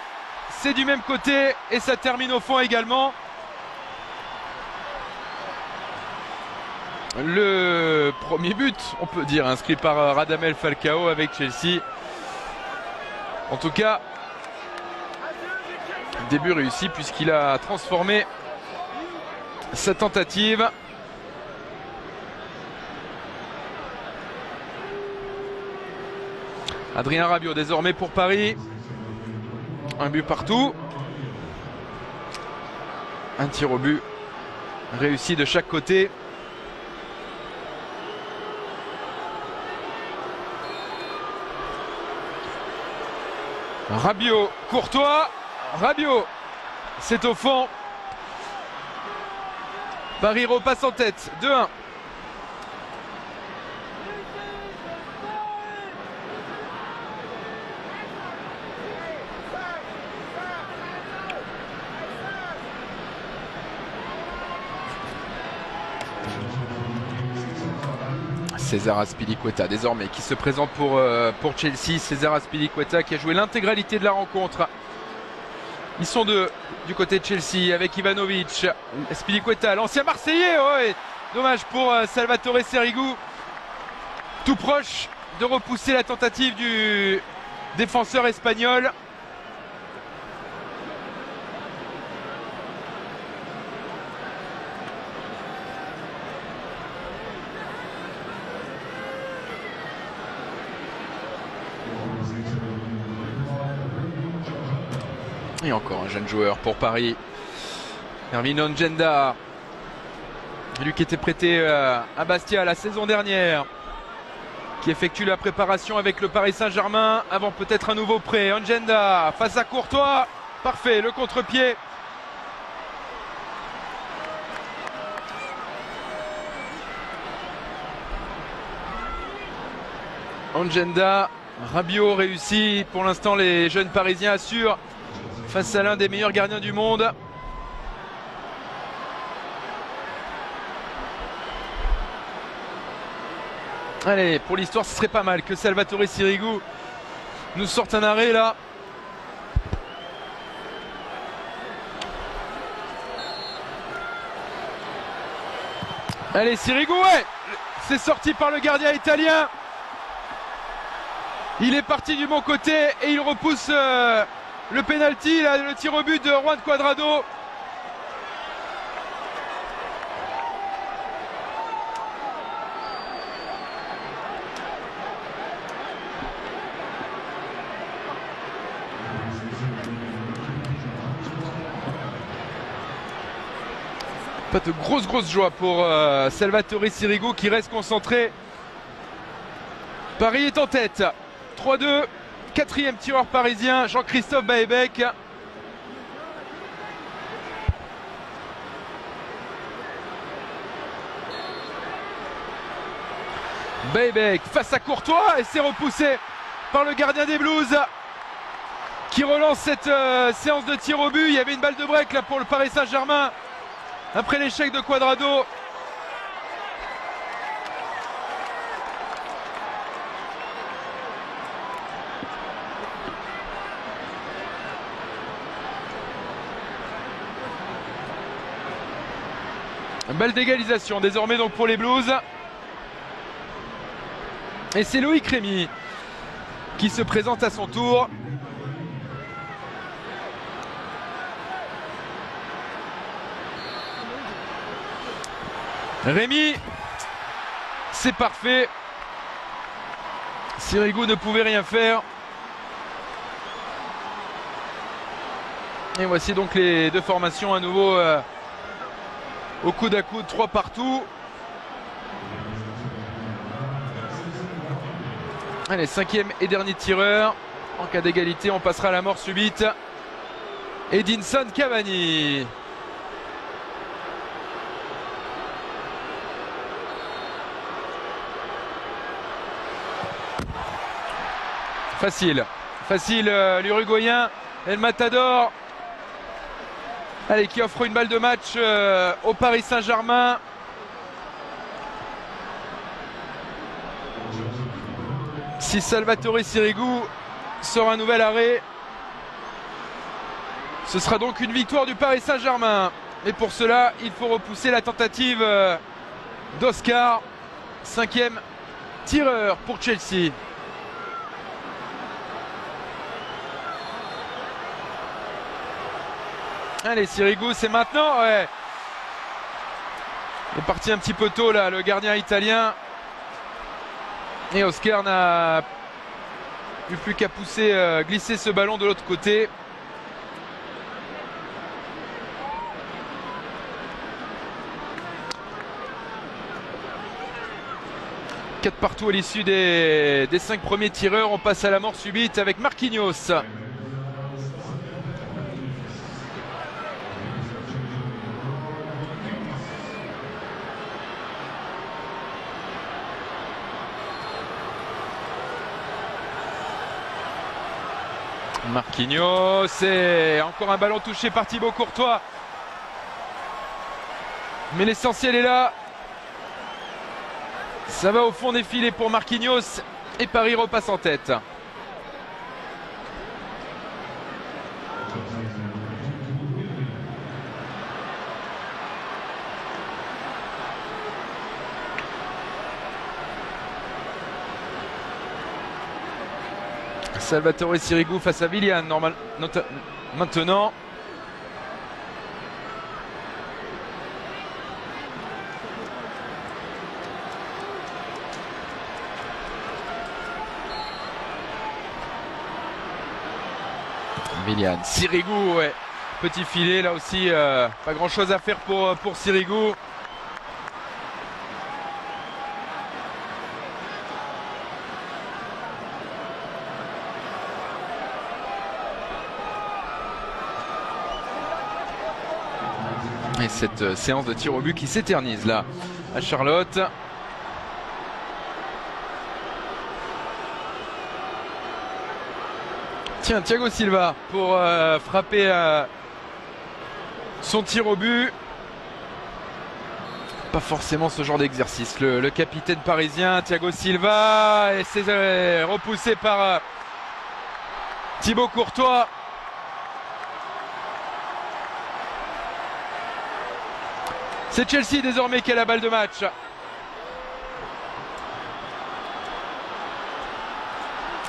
c'est du même côté et ça termine au fond également. Le premier but, on peut dire, inscrit par Radamel Falcao avec Chelsea. En tout cas, début réussi puisqu'il a transformé sa tentative. Adrien Rabiot désormais pour Paris. Un but partout. Un tir au but réussi de chaque côté. Rabiot, Courtois, Rabiot, c'est au fond. Paris repasse en tête, 2-1. César Azpilicueta désormais qui se présente pour Chelsea. César Azpilicueta qui a joué l'intégralité de la rencontre. Ils sont deux du côté de Chelsea avec Ivanovic. Azpilicueta, l'ancien Marseillais. Ouais. Dommage pour Salvatore Sirigu. Tout proche de repousser la tentative du défenseur espagnol. Et encore un jeune joueur pour Paris, Erwin Ongenda, lui qui était prêté à Bastia la saison dernière, qui effectue la préparation avec le Paris Saint-Germain avant peut-être un nouveau prêt. Ongenda face à Courtois, parfait, le contre-pied. Ongenda, Rabiot réussi, pour l'instant les jeunes Parisiens assurent face à l'un des meilleurs gardiens du monde. Allez, pour l'histoire, ce serait pas mal que Salvatore Sirigu nous sorte un arrêt là. Allez, Sirigu, ouais, c'est sorti par le gardien italien. Il est parti du bon côté et il repousse le penalty, le tir au but de Juan Cuadrado. Pas de grosse joie pour Salvatore Sirigu qui reste concentré. Paris est en tête. 3-2. Quatrième tireur parisien, Jean-Christophe Baebek. Baebek face à Courtois et c'est repoussé par le gardien des Blues qui relance cette séance de tir au but. Il y avait une balle de break là pour le Paris Saint-Germain après l'échec de Cuadrado. Balle d'égalisation désormais donc pour les Blues. Et c'est Loïc Rémy qui se présente à son tour. Rémy, c'est parfait. Sirigu ne pouvait rien faire. Et voici donc les deux formations à nouveau au coude à coude, 3 partout. Allez, 5e et dernier tireur. En cas d'égalité, on passera à la mort subite. Edinson Cavani. Facile, l'Uruguayen El Matador. Allez, qui offre une balle de match au Paris Saint-Germain. Si Salvatore Sirigu sort un nouvel arrêt, ce sera donc une victoire du Paris Saint-Germain. Et pour cela, il faut repousser la tentative d'Oscar. 5e tireur pour Chelsea. Allez, Sirigu, c'est maintenant. Ouais. Il est parti un petit peu tôt là, le gardien italien. Et Oscar n'a plus qu'à pousser, glisser ce ballon de l'autre côté. Quatre partout à l'issue des 5 premiers tireurs. On passe à la mort subite avec Marquinhos. Marquinhos, et encore un ballon touché par Thibaut Courtois. Mais l'essentiel est là. Ça va au fond des filets pour Marquinhos et Paris repasse en tête. Salvatore Sirigu face à Willian maintenant. Willian, Sirigu, ouais. Petit filet là aussi, pas grand chose à faire pour Sirigu. Et cette séance de tir au but qui s'éternise là à Charlotte. Tiens, Thiago Silva pour frapper son tir au but. Pas forcément ce genre d'exercice. Le capitaine parisien Thiago Silva, et c'est repoussé par Thibaut Courtois. C'est Chelsea désormais qui a la balle de match.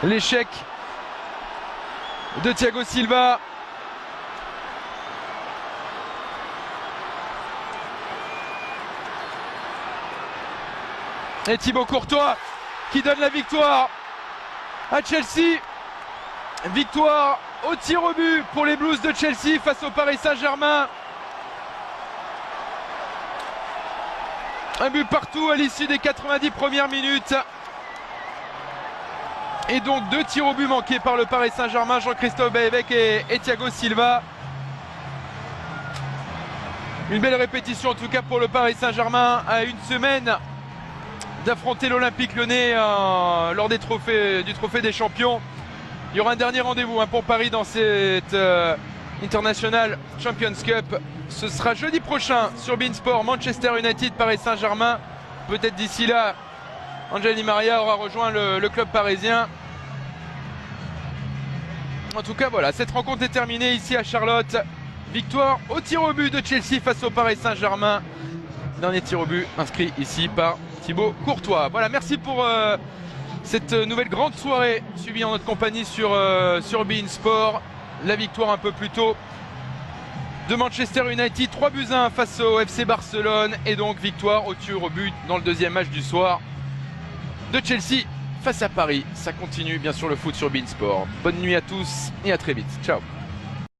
L'échec de Thiago Silva. Et Thibaut Courtois qui donne la victoire à Chelsea. Victoire au tir au but pour les Blues de Chelsea face au Paris Saint-Germain. Un but partout à l'issue des 90 premières minutes. Et donc 2 tirs au but manqués par le Paris Saint-Germain, Jean-Christophe Baevec et Thiago Silva. Une belle répétition en tout cas pour le Paris Saint-Germain à une semaine d'affronter l'Olympique Lyonnais lors du trophée des champions. Il y aura un dernier rendez-vous pour Paris dans cette International Champions Cup. Ce sera jeudi prochain sur beIN Sport, Manchester United, Paris Saint-Germain. Peut-être d'ici là, Angel Di Maria aura rejoint le club parisien. En tout cas, voilà, cette rencontre est terminée ici à Charlotte. Victoire au tir au but de Chelsea face au Paris Saint-Germain. Dernier tir au but inscrit ici par Thibaut Courtois. Voilà, merci pour cette nouvelle grande soirée suivie en notre compagnie sur beIN Sport. La victoire un peu plus tôt de Manchester United, 3-1 face au FC Barcelone, et donc victoire au tir au but dans le deuxième match du soir de Chelsea face à Paris. Ça continue bien sûr le foot sur beIN Sport. Bonne nuit à tous et à très vite. Ciao.